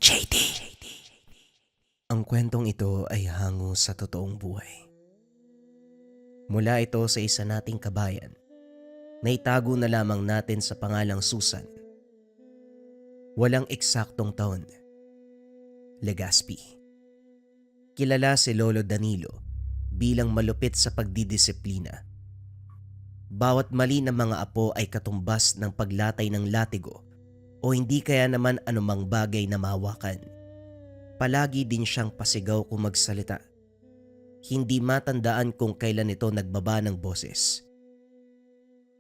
JD. Ang kwentong ito ay hango sa totoong buhay. Mula ito sa isa nating kabayan na itago na lamang natin sa pangalang Susan. Walang eksaktong taon. Legazpi. Kilala si Lolo Danilo bilang malupit sa pagdidisiplina. Bawat mali ng mga apo ay katumbas ng paglatay ng latigo o hindi kaya naman anumang bagay na mahawakan. Palagi din siyang pasigaw kung magsalita. Hindi matandaan kung kailan ito nagbaba ng boses.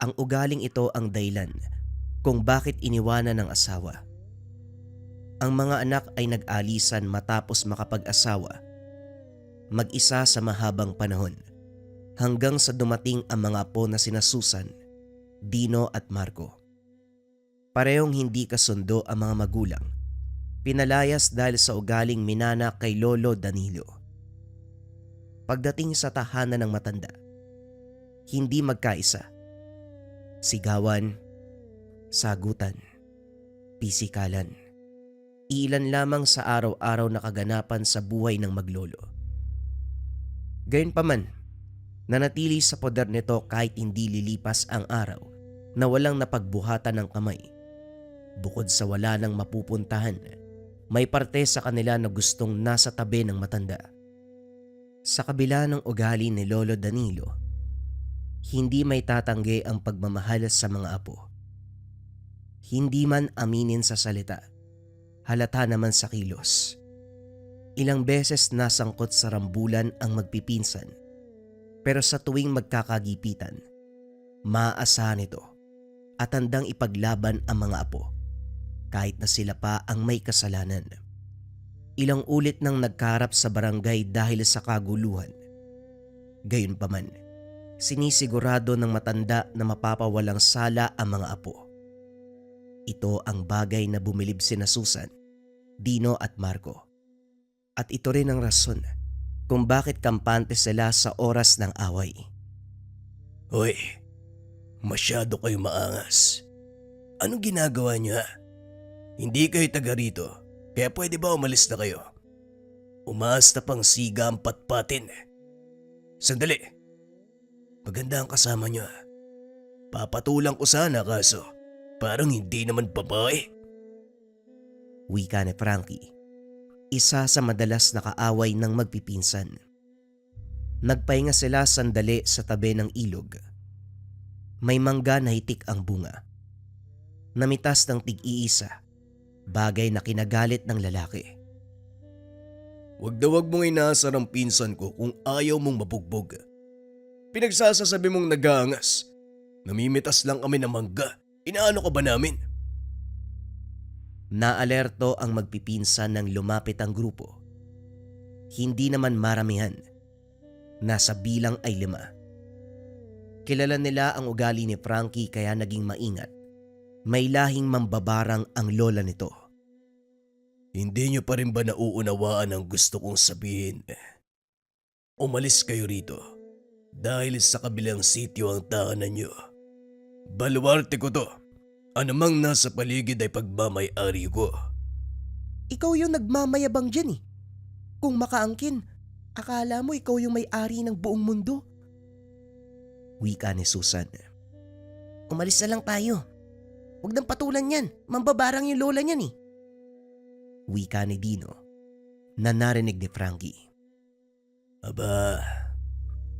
Ang ugaling ito ang dahilan kung bakit iniwanan ng asawa. Ang mga anak ay nag-alisan matapos makapag-asawa. Mag-isa sa mahabang panahon hanggang sa dumating ang mga apo na sina Susan, Dino at Marco. Parehong hindi kasundo ang mga magulang. Pinalayas dahil sa ugaling minana kay Lolo Danilo. Pagdating sa tahanan ng matanda, hindi magkaisa. Sigawan, sagutan, pisikalan. Ilan lamang sa araw-araw na kaganapan sa buhay ng maglolo. Gayunpaman, nanatili sa poder nito kahit hindi lilipas ang araw na walang napagbuhatan ng kamay. Bukod sa wala nang mapupuntahan, may parte sa kanila na gustong nasa tabi ng matanda. Sa kabila ng ugali ni Lolo Danilo, hindi may tatanggi ang pagmamahal sa mga apo. Hindi man aminin sa salita, halata naman sa kilos. Ilang beses nasangkot sa rambulan ang magpipinsan, pero sa tuwing magkakagipitan, maaasahan ito at handang ipaglaban ang mga apo kahit na sila pa ang may kasalanan. Ilang ulit nang nagkaharap sa barangay dahil sa kaguluhan. Gayunpaman, sinisigurado ng matanda na mapapawalang sala ang mga apo. Ito ang bagay na bumilib sina Susan, Dino at Marco. At ito rin ang rason kung bakit kampante sila sa oras ng away. Hoy, masyado kayo maangas. Anong ginagawa niyo ha? Hindi kayo taga rito, kaya pwede ba umalis na kayo? Umaas na pang siga ang patpatin. Sandali, maganda ang kasama niyo ha. Papatulang ko sana kaso parang hindi naman babae. Wika ni Frankie, isa sa madalas na kaaway ng magpipinsan. Nagpahinga sila sandali sa tabi ng ilog. May mangga na hitik ang bunga. Namitas ng tig-iisa, bagay na kinagalit ng lalaki. Wag na wag mong inaasar ang pinsan ko kung ayaw mong mabugbog. Pinagsasasabi mong nag-aangas. Namimitas lang kami ng mangga. Inaano ka ba namin? Naalerto ang magpipinsan nang lumapit ang grupo. Hindi naman maramihan. Nasa bilang ay 5. Kilala nila ang ugali ni Frankie kaya naging maingat. May lahing mambabarang ang lola nito. Hindi niyo pa rin ba nauunawaan ang gusto kong sabihin? Umalis kayo rito dahil sa kabilang sityo ang tahanan niyo. Baluarte ko to. Anumang nasa paligid ay pagmamay-ari ko. Ikaw yung nagmamayabang dyan eh. Kung makaangkin, akala mo ikaw yung may-ari ng buong mundo. Wika ni Susan. Umalis na lang tayo. Huwag nang patulan yan. Mambabarang yung lola niyan eh. Wika ni Dino na narinig ni Frankie. Aba,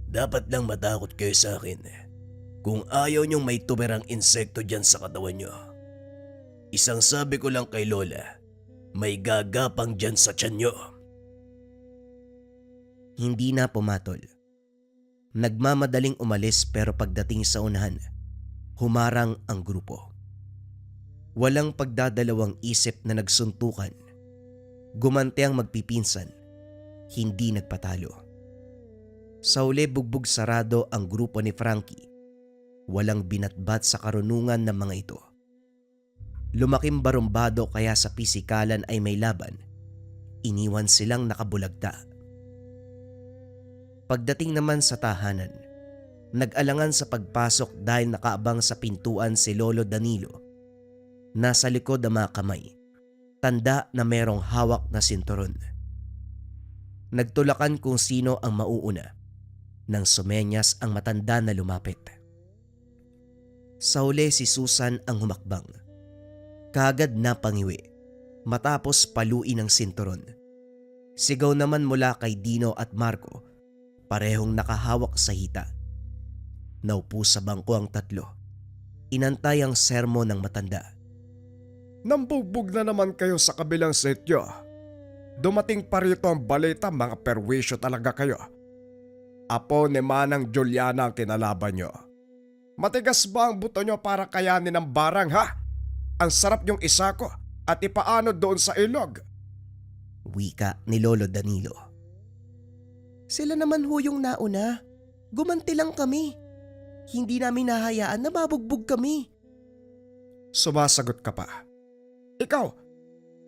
dapat lang matakot kayo sa akin. Kung ayaw niyong may tumerang insekto dyan sa katawan niyo. Isang sabi ko lang kay Lola, may gagapang dyan sa tiyan niyo. Hindi na pumatol. Nagmamadaling umalis pero pagdating sa unahan, humarang ang grupo. Walang pagdadalawang isip na nagsuntukan. Gumante ang magpipinsan, hindi nagpatalo. Sa uli bugbog sarado ang grupo ni Frankie. Walang binatbat sa karunungan ng mga ito. Lumaking barumbado kaya sa pisikalan ay may laban. Iniwan silang nakabulagta. Pagdating naman sa tahanan, nag-alangan sa pagpasok dahil nakaabang sa pintuan si Lolo Danilo. Nasa likod ang mga kamay. tanda na merong hawak na sinturon. Nagtulakan kung sino ang mauuna nang sumenyas ang matanda na lumapit. Sa huli si Susan ang humakbang. Kaagad na pangiwi matapos paluin ang sinturon. Sigaw naman mula kay Dino at Marco, parehong nakahawak sa hita. Naupo sa bangko ang tatlo. Inantay ang sermo ng matanda. Nambugbog na naman kayo sa kabilang setyo. Dumating pa rito ang balita, mga perwisyo talaga kayo. Apo ni Manang Juliana ang kinalaban nyo. Matigas ba ang buto nyo para kayanin ang barang, ha? Ang sarap yung isako at ipaano doon sa ilog. Wika ni Lolo Danilo. Sila naman ho yung nauna. Gumanti lang kami. Hindi namin nahayaan na mabugbog kami. Sumasagot ka pa. Ikaw,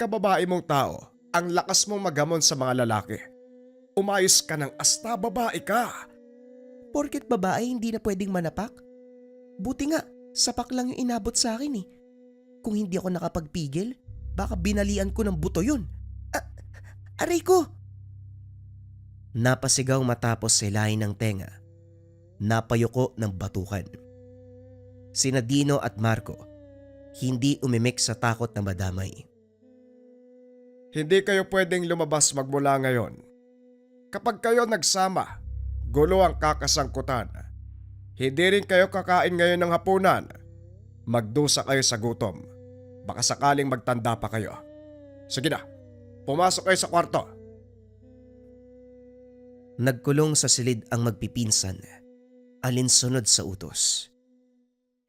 kababae mong tao, ang lakas mong magamon sa mga lalaki. Umayos ka ng asta, babae ka. Porket babae hindi na pwedeng manapak? Buti nga, sapak lang yung inabot sa akin eh. Kung hindi ako nakapagpigil, baka binalian ko ng buto yun. Aray ko! Napasigaw matapos silahin ng tenga. Napayuko ng batukan. Sina Dino at Marco, hindi umimik sa takot na madamay. Hindi kayo pwedeng lumabas magmula ngayon. Kapag kayo nagsama, gulo ang kakasangkutan. Hindi rin kayo kakain ngayon ng hapunan. Magdusa kayo sa gutom. Baka sakaling magtanda pa kayo. Sige na, pumasok kayo sa kwarto. Nagkulong sa silid ang magpipinsan, alinsunod sa utos.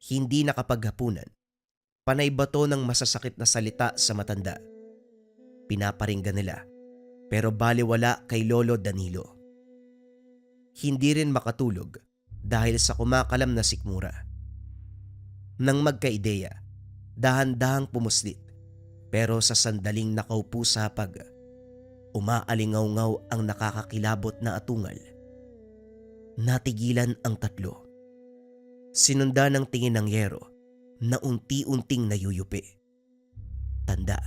Hindi nakapaghapunan. Panay bato ng masasakit na salita sa matanda. Pinaparinggan nila, pero baliwala kay Lolo Danilo. Hindi rin makatulog dahil sa kumakalam na sikmura. Nang magkaideya, dahan-dahang pumuslit, pero sa sandaling nakaupo sa hapag, umaalingaw-ngaw ang nakakakilabot na atungal. Natigilan ang tatlo. Sinunda ng tingin ng Yero na unti-unting nayuyupi. Tanda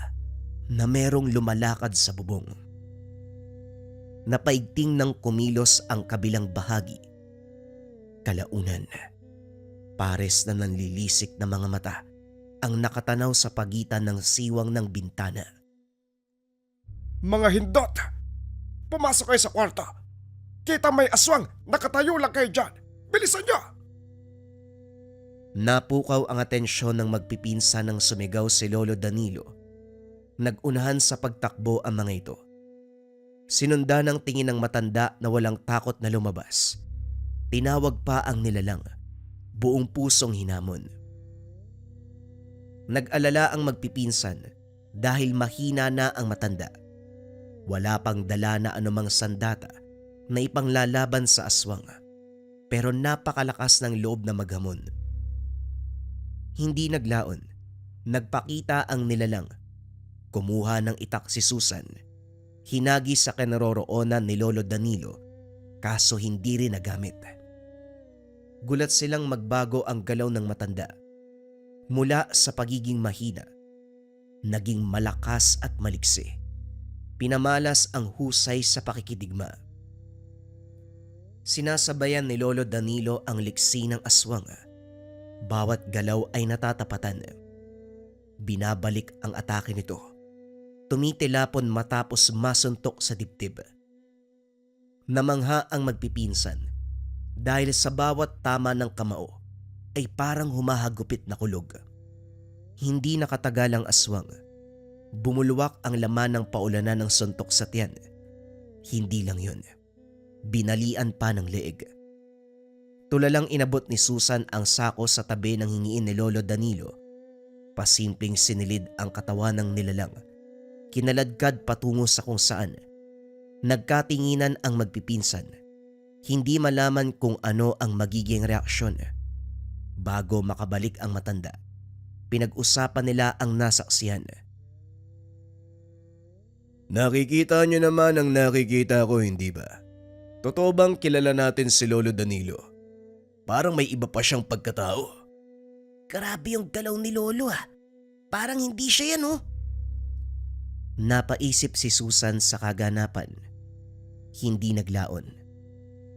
na merong lumalakad sa bubong. Napaigting ng kumilos ang kabilang bahagi. Kalaunan, pares na nanlilisik na mga mata ang nakatanaw sa pagitan ng siwang ng bintana. Mga hindot! Pumasok kayo sa kwarto! Kita may aswang! Nakatayo lang kayo dyan! Bilisan nyo! Napukaw ang atensyon ng magpipinsa ng sumigaw si Lolo Danilo. Nagunahan sa pagtakbo ang mga ito. Sinunda ng tingin ng matanda na walang takot na lumabas. Tinawag pa ang nilalang. Buong pusong hinamon. Nag-alala ang magpipinsan dahil mahina na ang matanda. Wala pang dala na anumang sandata na ipanglalaban sa aswang, pero napakalakas ng loob na maghamon. Hindi naglaon, nagpakita ang nilalang. Kumuha ng itak si Susan, hinagi sa kinaroroonan ni Lolo Danilo, kaso hindi rin nagamit. Gulat silang magbago ang galaw ng matanda. Mula sa pagiging mahina, naging malakas at maliksi. Pinamalas ang husay sa pakikidigma. Sinasabayan ni Lolo Danilo ang liksi ng aswang. Bawat galaw ay natatapatan. Binabalik ang atake nito. Tumitilapon matapos masuntok sa dibdib. Namangha ang magpipinsan dahil sa bawat tama ng kamao ay parang humahagupit na kulog. Hindi nakatagal ang aswang. Bumulwak ang laman ng paulanan ng suntok sa tiyan. Hindi lang yun. Binalian pa ng leeg. Tulalang inabot ni Susan ang sako sa tabi ng hingiin ni Lolo Danilo. Pasimpleng sinilid ang katawan ng nilalang. Kinaladkad patungo sa kung saan. Nagkatinginan ang magpipinsan. Hindi malaman kung ano ang magiging reaksyon. Bago makabalik ang matanda, pinag-usapan nila ang nasaksihan. Nakikita nyo naman ang nakikita ko, hindi ba? Totoo bang kilala natin si Lolo Danilo? Parang may iba pa siyang pagkatao. Grabe yung galaw ni Lolo ah. Parang hindi siya yan oh. Napaisip si Susan sa kaganapan. Hindi naglaon.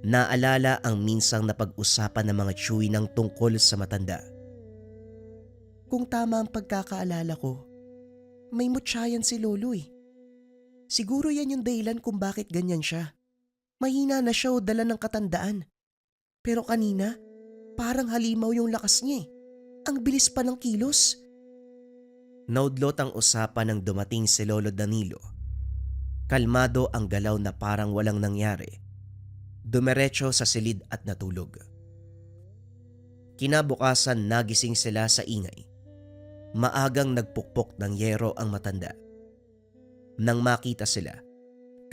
Naalala ang minsang napag-usapan ng mga tiyuhinang tungkol sa matanda. Kung tama ang pagkakaalala ko, may mutsayan si Lolo eh. Siguro yan yung dahilan kung bakit ganyan siya. Mahina na siya o dala ng katandaan. Pero kanina, parang halimaw yung lakas niya eh. Ang bilis pa ng kilos. Naudlot ang usapan nang dumating si Lolo Danilo. Kalmado ang galaw na parang walang nangyari. Dumiretso sa silid at natulog. Kinabukasan nagising sila sa ingay. Maagang nagpukpok ng yero ang matanda. Nang makita sila,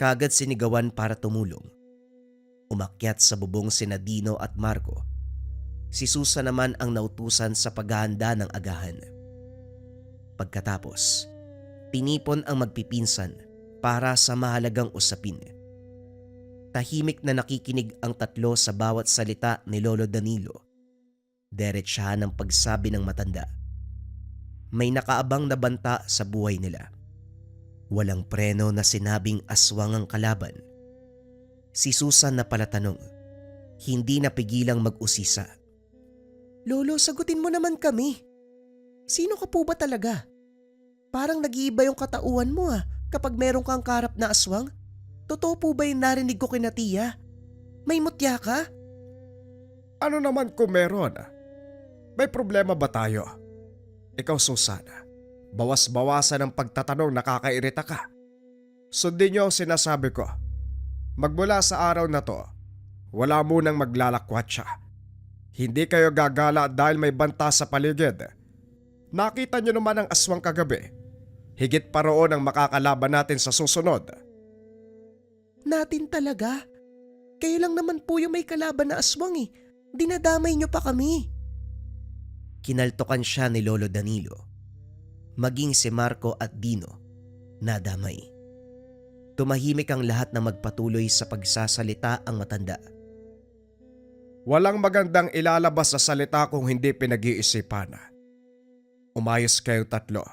kagad sinigawan para tumulong. Umakyat sa bubong sina Dino at Marco. Si Susan naman ang nautusan sa paghahanda ng agahan. Pagkatapos, tinipon ang magpipinsan para sa mahalagang usapin. Tahimik na nakikinig ang tatlo sa bawat salita ni Lolo Danilo. Diretsahan ang pagsabi ng matanda. May nakaabang na banta sa buhay nila. Walang preno na sinabing aswang ang kalaban. Si Susan na palatanong, hindi napigilang mag-usisa. Lolo, sagutin mo naman kami. Sino ka po ba talaga? Parang nag-iiba yung katauhan mo kapag meron kang karap na aswang. Totoo po ba yung narinig ko kina Tia? May mutya ka? Ano naman kung meron? May problema ba tayo? Ikaw, Susana, bawas-bawasan ang pagtatanong, nakakairita ka. Sundin niyo ang sinasabi ko. Magmula sa araw na to, wala munang maglalakwat siya. Hindi kayo gagala dahil may banta sa paligid. Nakita niyo naman ang aswang kagabi. Higit pa roon ang makakalaban natin sa susunod. Natin talaga? Kayo lang naman po yung may kalaban na aswang eh. Dinadamay niyo pa kami. Kinaltokan siya ni Lolo Danilo. Maging si Marco at Dino, nadamay. Tumahimik ang lahat na magpatuloy sa pagsasalita ang matanda. Walang magandang ilalabas sa salita kung hindi pinag-iisipan. Umayos kayong tatlo.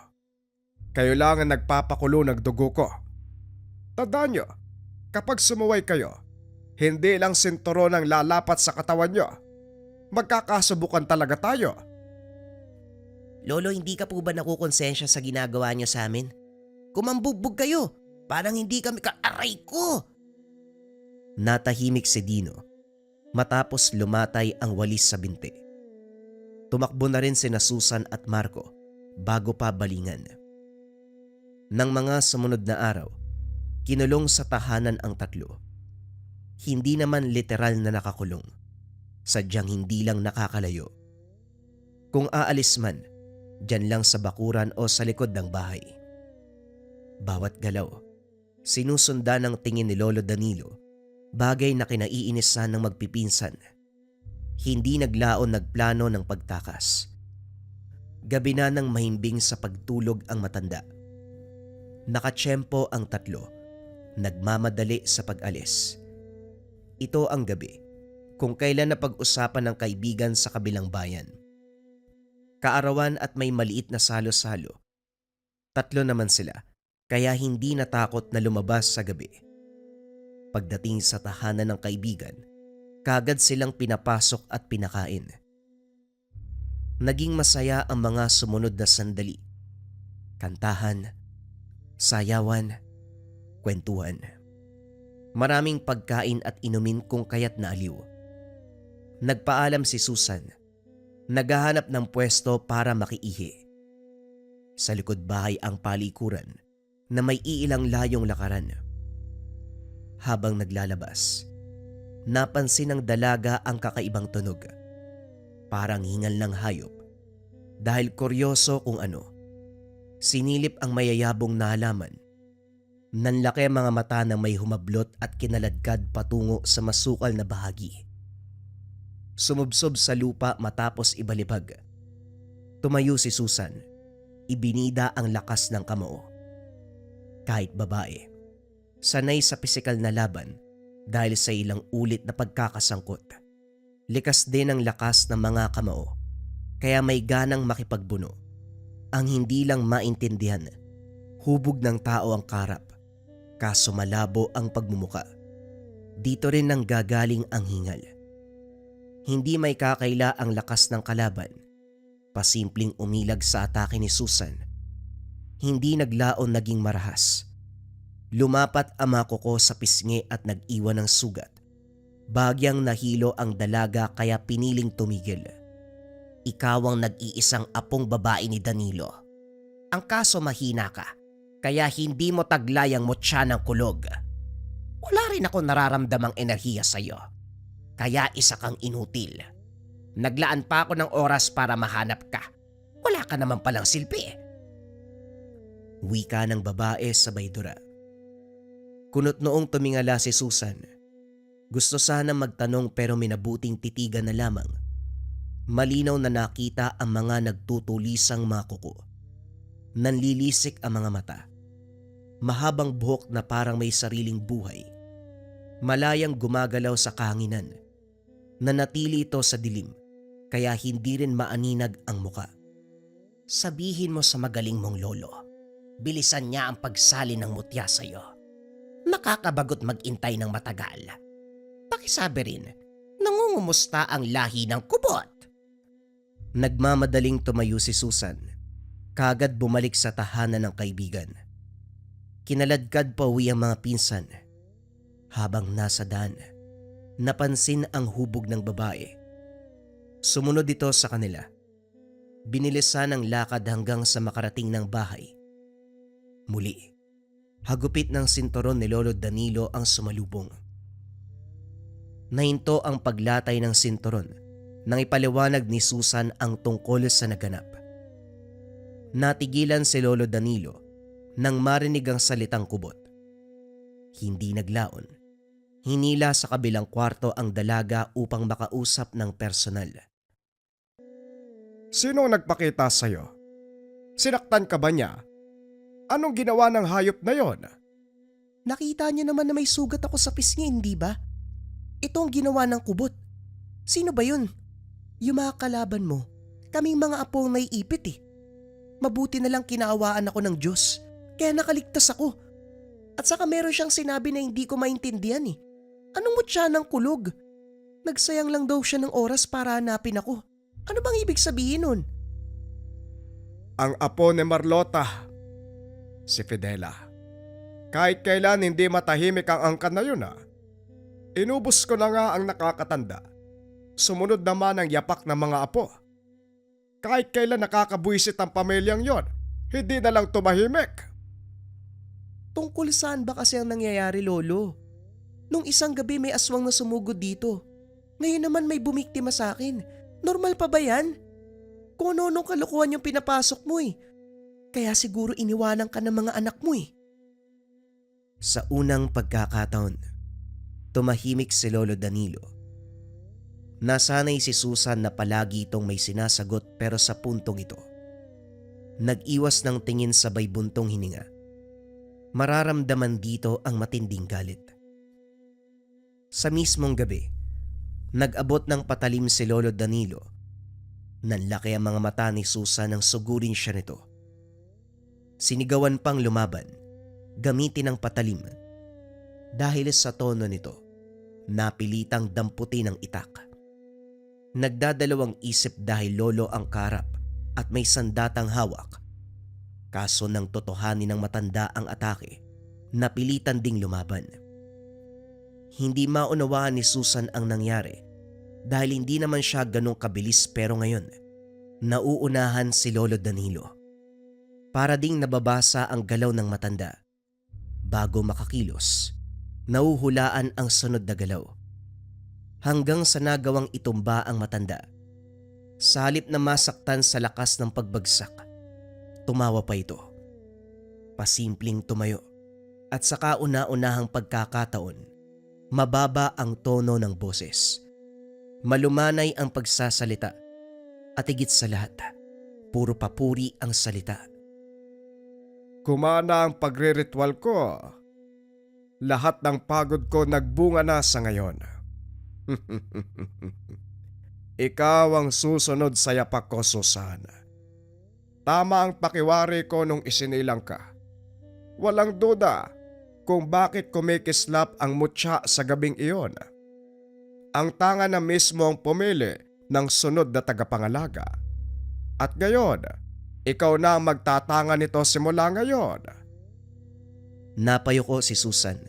Kayo lang ang nagpapakulo ng dugo ko. Tandaan nyo, kapag sumuway kayo, hindi lang sinturon ang lalapat sa katawan nyo. Magkakasubukan talaga tayo. Lolo, hindi ka po ba nakukonsensya sa ginagawa niyo sa amin? Kumambugbog kayo, parang hindi kami ka-aray ko. Natahimik si Dino matapos lumatay ang walis sa binti. Tumakbo na rin sina Susan at Marco bago pa balingan. Nang mga sumunod na araw, kinulong sa tahanan ang tatlo. Hindi naman literal na nakakulong, sadyang hindi lang nakakalayo. Kung aalis man, diyan lang sa bakuran o sa likod ng bahay. Bawat galaw, sinusundan ng tingin ni Lolo Danilo, bagay na kinaiinisan ng magpipinsan. Hindi naglaon nagplano ng pagtakas. Gabi na nang mahimbing sa pagtulog ang matanda. Nakatsyempo ang tatlo, nagmamadali sa pag-alis. Ito ang gabi kung kailan na pag-usapan ng kaibigan sa kabilang bayan. Kaarawan at may maliit na salo-salo. Tatlo naman sila, kaya hindi natakot na lumabas sa gabi. Pagdating sa tahanan ng kaibigan, kagad silang pinapasok at pinakain. Naging masaya ang mga sumunod na sandali. Kantahan, sayawan, kwentuhan. Maraming pagkain at inumin kung kaya't naaliw. Nagpaalam si Susan. Naghahanap ng pwesto para makiihi. Sa likod bahay ang palikuran na may iilang layong lakaran. Habang naglalabas, napansin ng dalaga ang kakaibang tunog. Parang hingal ng hayop. Dahil kuryoso kung ano, sinilip ang mayayabong na halaman. Nanlaki ang mga mata na may humablot at kinaladkad patungo sa masukal na bahagi. Sumubsob sa lupa matapos ibalibag. Tumayo si Susan. Ibinida ang lakas ng kamao. Kahit babae, sanay sa pisikal na laban dahil sa ilang ulit na pagkakasangkot. Likas din ang lakas ng mga kamao, kaya may ganang makipagbuno. Ang hindi lang maintindihan, Hubog ng tao ang karap, kaso malabo ang pagmumuka. Dito rin nang gagaling ang hingal. Hindi may kakaila ang lakas ng kalaban. Pasimpleng umilag sa atake ni Susan. Hindi naglaon naging marahas. Lumapat ang mga kuko sa pisngi at nag-iwan ng sugat. Bagyang nahilo ang dalaga kaya piniling tumigil. Ikaw ang nag-iisang apong babae ni Danilo. Ang kaso mahina ka, kaya hindi mo taglay ang mutya ng kulog. Wala rin ako nararamdamang enerhiya sa'yo, kaya isa kang inutil. Naglaan pa ako ng oras para mahanap ka. Wala ka naman palang silbi. Wika ng babae sabay dura. Kunot noong tumingala si Susan. Gusto sana magtanong pero minabuting titigan na lamang. Malinaw na nakita ang mga nagtutulisang mga kuko. Nanlilisik ang mga mata. Mahabang buhok na parang may sariling buhay. Malayang gumagalaw sa kahanginan. Nanatili ito sa dilim, kaya hindi rin maaninag ang muka. Sabihin mo sa magaling mong lolo, bilisan niya ang pagsali ng mutya sa'yo. Nakakabagot mag-intay ng matagal. Pakisabi rin, nangungumusta ang lahi ng kubot. Nagmamadaling tumayo si Susan. Kagad bumalik sa tahanan ng kaibigan. Kinaladkad pa uwi ang mga pinsan. Habang nasa daan, napansin ang hubog ng babae. Sumunod ito sa kanila. Binilisan ang lakad hanggang sa makarating ng bahay. Muli, hagupit ng sinturon ni Lolo Danilo ang sumalubong. Nahinto ang paglatay ng sinturon nang ipaliwanag ni Susan ang tungkol sa naganap. Natigilan si Lolo Danilo nang marinig ang salitang kubot. Hindi naglaon. Hinila sa kabilang kwarto ang dalaga upang makausap ng personal. Sino nagpakita sa'yo? Sinaktan ka ba niya? Anong ginawa ng hayop na yon? Nakita niyo naman na may sugat ako sa pisngi, hindi ba? Ito ang ginawa ng kubot. Sino ba yun? Yung mga kalaban mo. Kaming mga apo ang naiipit eh. Mabuti na lang kinaawaan ako ng Diyos. Kaya nakaligtas ako. At saka meron siyang sinabi na hindi ko maintindihan eh. Anong mutya ng kulog? Nagsayang lang daw siya ng oras para hanapin ako. Ano bang ibig sabihin nun? Ang apo ni Marlota, si Fidela. Kahit kailan hindi matahimik ang angkan na yun Inubos ko na nga ang nakakatanda. Sumunod naman ang yapak ng mga apo. Kahit kailan nakakabuisit ang pamilyang yon, hindi na lang tumahimik. Tungkol saan ba kasi ang nangyayari, Lolo? Nung isang gabi may aswang na sumugod dito. Ngayon naman may bumiktima sa akin. Normal pa ba yan? Kung ano-anong kalukuhan yung pinapasok mo eh. Kaya siguro iniwanan ka ng mga anak mo eh. Sa unang pagkakataon, tumahimik si Lolo Danilo. Nasanay si Susan na palagi itong may sinasagot pero sa puntong ito. Nag-iwas ng tingin sabay buntong hininga. Mararamdaman dito ang matinding galit. Sa mismong gabi, nag-abot ng patalim si Lolo Danilo. Nanlaki ang mga mata ni Susan nang sugurin siya nito. Sinigawan pang lumaban, gamitin ang patalim. Dahil sa tono nito, napilitang damputi ng itak. Nagdadalawang isip dahil lolo ang karap at may sandatang hawak. Kaso nang totohanin ng matanda ang atake, napilitan ding lumaban. Hindi maunawaan ni Susan ang nangyari dahil hindi naman siya ganong kabilis pero ngayon, nauunahan si Lolo Danilo. Para ding nababasa ang galaw ng matanda. Bago makakilos, nauhulaan ang sunod na galaw. Hanggang sa nagawang itumba ang matanda. Sa halip na masaktan sa lakas ng pagbagsak, tumawa pa ito. Pasimpleng tumayo at sa kauna-unahang pagkakataon, mababa ang tono ng boses. Malumanay ang pagsasalita at higit sa lahat, puro papuri ang salita. Kumana ang pagre-ritual ko. Lahat ng pagod ko nagbunga na sa ngayon. Ikaw ang susunod sa yapak ko, Susan. Tama ang pakiwari ko nung isinilang ka. Walang duda kung bakit kumikislap ang mutya sa gabing iyon. Ang tanga na mismo ang pumili ng sunod na tagapangalaga. At ngayon, ikaw na ang magtatanga nito simula ngayon. Napayuko si Susan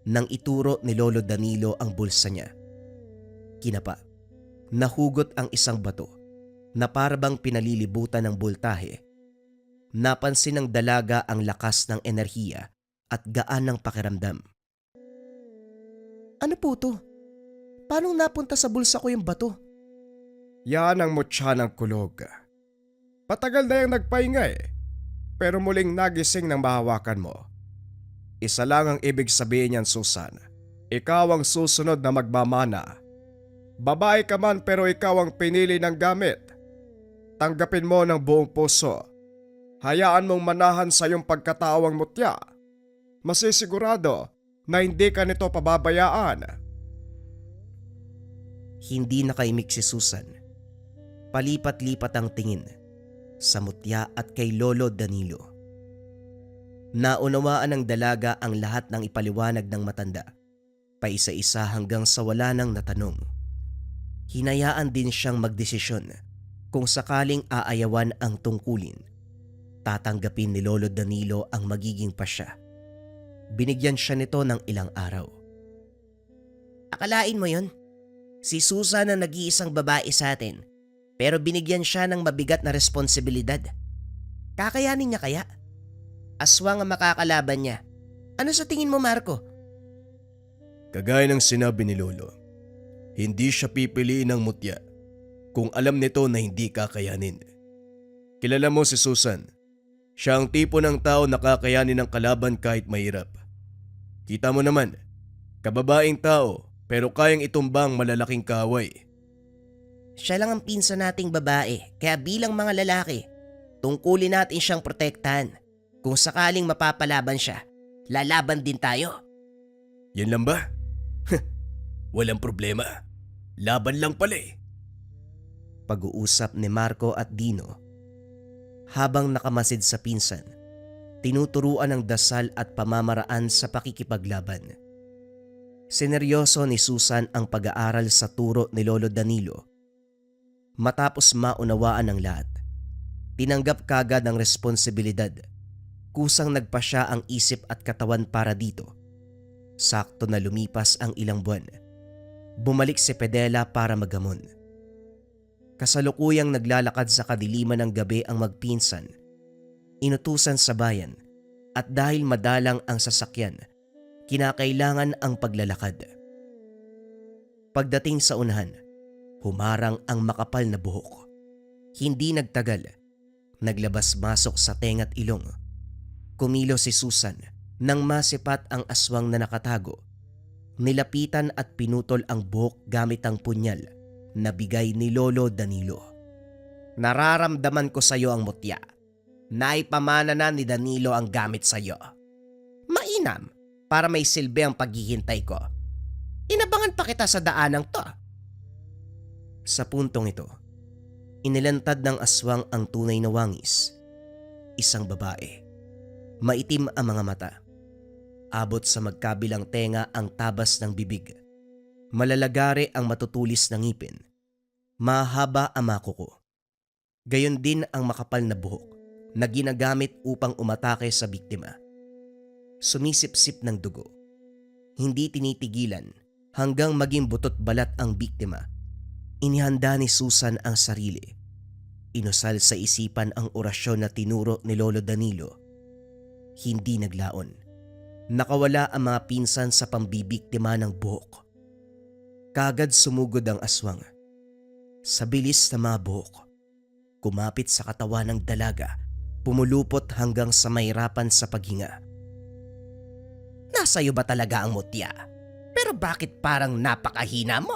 nang ituro ni Lolo Danilo ang bulsa niya. Kinapa, nahugot ang isang bato na parabang pinalilibutan ng bultahe. Napansin ng dalaga ang lakas ng enerhiya at gaan ng pakiramdam. Ano po to? Paano napunta sa bulsa ko yung bato? Yan ang mutya ng kulog. Patagal na yung nagpahinga pero muling nagising nang mahawakan mo. Isa lang ang ibig sabihin niyan, Susan. Ikaw ang susunod na magmamana. Babae ka man pero ikaw ang pinili ng gamit. Tanggapin mo ng buong puso. Hayaan mong manahan sa iyong pagkatao ang mutya. Masisigurado na hindi ka nito pababayaan. Hindi nakaimik si Susan. Palipat-lipat ang tingin sa mutya at kay Lolo Danilo. Naunawaan ng dalaga ang lahat ng ipaliwanag ng matanda, paisa-isa hanggang sa wala nang natanong. Hinayaan din siyang magdesisyon kung sakaling aayawan ang tungkulin. Tatanggapin ni Lolo Danilo ang magiging pasya. Binigyan siya nito ng ilang araw. Akalain mo yon? Si Susan ang nag-iisang babae sa atin, pero binigyan siya ng mabigat na responsibilidad. Kakayanin niya kaya? Aswang ang makakalaban niya. Ano sa tingin mo, Marco? Kagaya ng sinabi ni Lolo, hindi siya pipiliin ng mutya kung alam nito na hindi kakayanin. Kilala mo si Susan. Siya ang tipo ng tao na kakayanin ng kalaban kahit mahirap. Kita mo naman, kababaeng tao pero kayang itumbang malalaking kaaway. Siya lang ang pinsan nating babae, kaya bilang mga lalaki, tungkulin natin siyang protektahan. Kung sakaling mapapalaban siya, lalaban din tayo. Yan lang ba? Walang problema. Laban lang pala Pag-uusap ni Marco at Dino. Habang nakamasid sa pinsan, tinuturuan ng dasal at pamamaraan sa pakikipaglaban. Seneryoso ni Susan ang pag-aaral sa turo ni Lolo Danilo. Matapos maunawaan ng lahat, tinanggap kagad ang responsibilidad. Kusang nagpa siya ang isip at katawan para dito. Sakto na lumipas ang ilang buwan. Bumalik si Pedela para maghamon. Kasalukuyang naglalakad sa kadiliman ng gabi ang magpinsan. Inutusan sa bayan at dahil madalang ang sasakyan, kinakailangan ang paglalakad. Pagdating sa unahan, humarang ang makapal na buhok. Hindi nagtagal, naglabas-masok sa tenga't ilong. Kumilo si Susan nang masipat ang aswang na nakatago. Nilapitan at pinutol ang buhok gamit ang punyal na bigay ni Lolo Danilo. Nararamdaman ko sa iyo ang mutya. Naipamana na ni Danilo ang gamit sa iyo. Mainam para may silbi ang paghihintay ko. Inabangan pa kita sa daanang to. Sa puntong ito, inilantad ng aswang ang tunay na wangis. Isang babae. Maitim ang mga mata. Abot sa magkabilang tenga ang tabas ng bibig. Malalagari ang matutulis ng ngipin. Mahaba ang makuko. Gayon din ang makapal na buhok na ginagamit upang umatake sa biktima. Sumisip-sip ng dugo. Hindi tinitigilan hanggang maging butot balat ang biktima. Inihanda ni Susan ang sarili. Inusal sa isipan ang orasyon na tinuro ni Lolo Danilo. Hindi naglaon. Nakawala ang mga pinsan sa pambibiktima ng buhok. Kagad sumugod ang aswang. Sa bilis na mga buhok, kumapit sa katawan ng dalaga, pumulupot hanggang sa mahirapan sa paghinga. Nasa'yo ba talaga ang mutya? Pero bakit parang napakahina mo?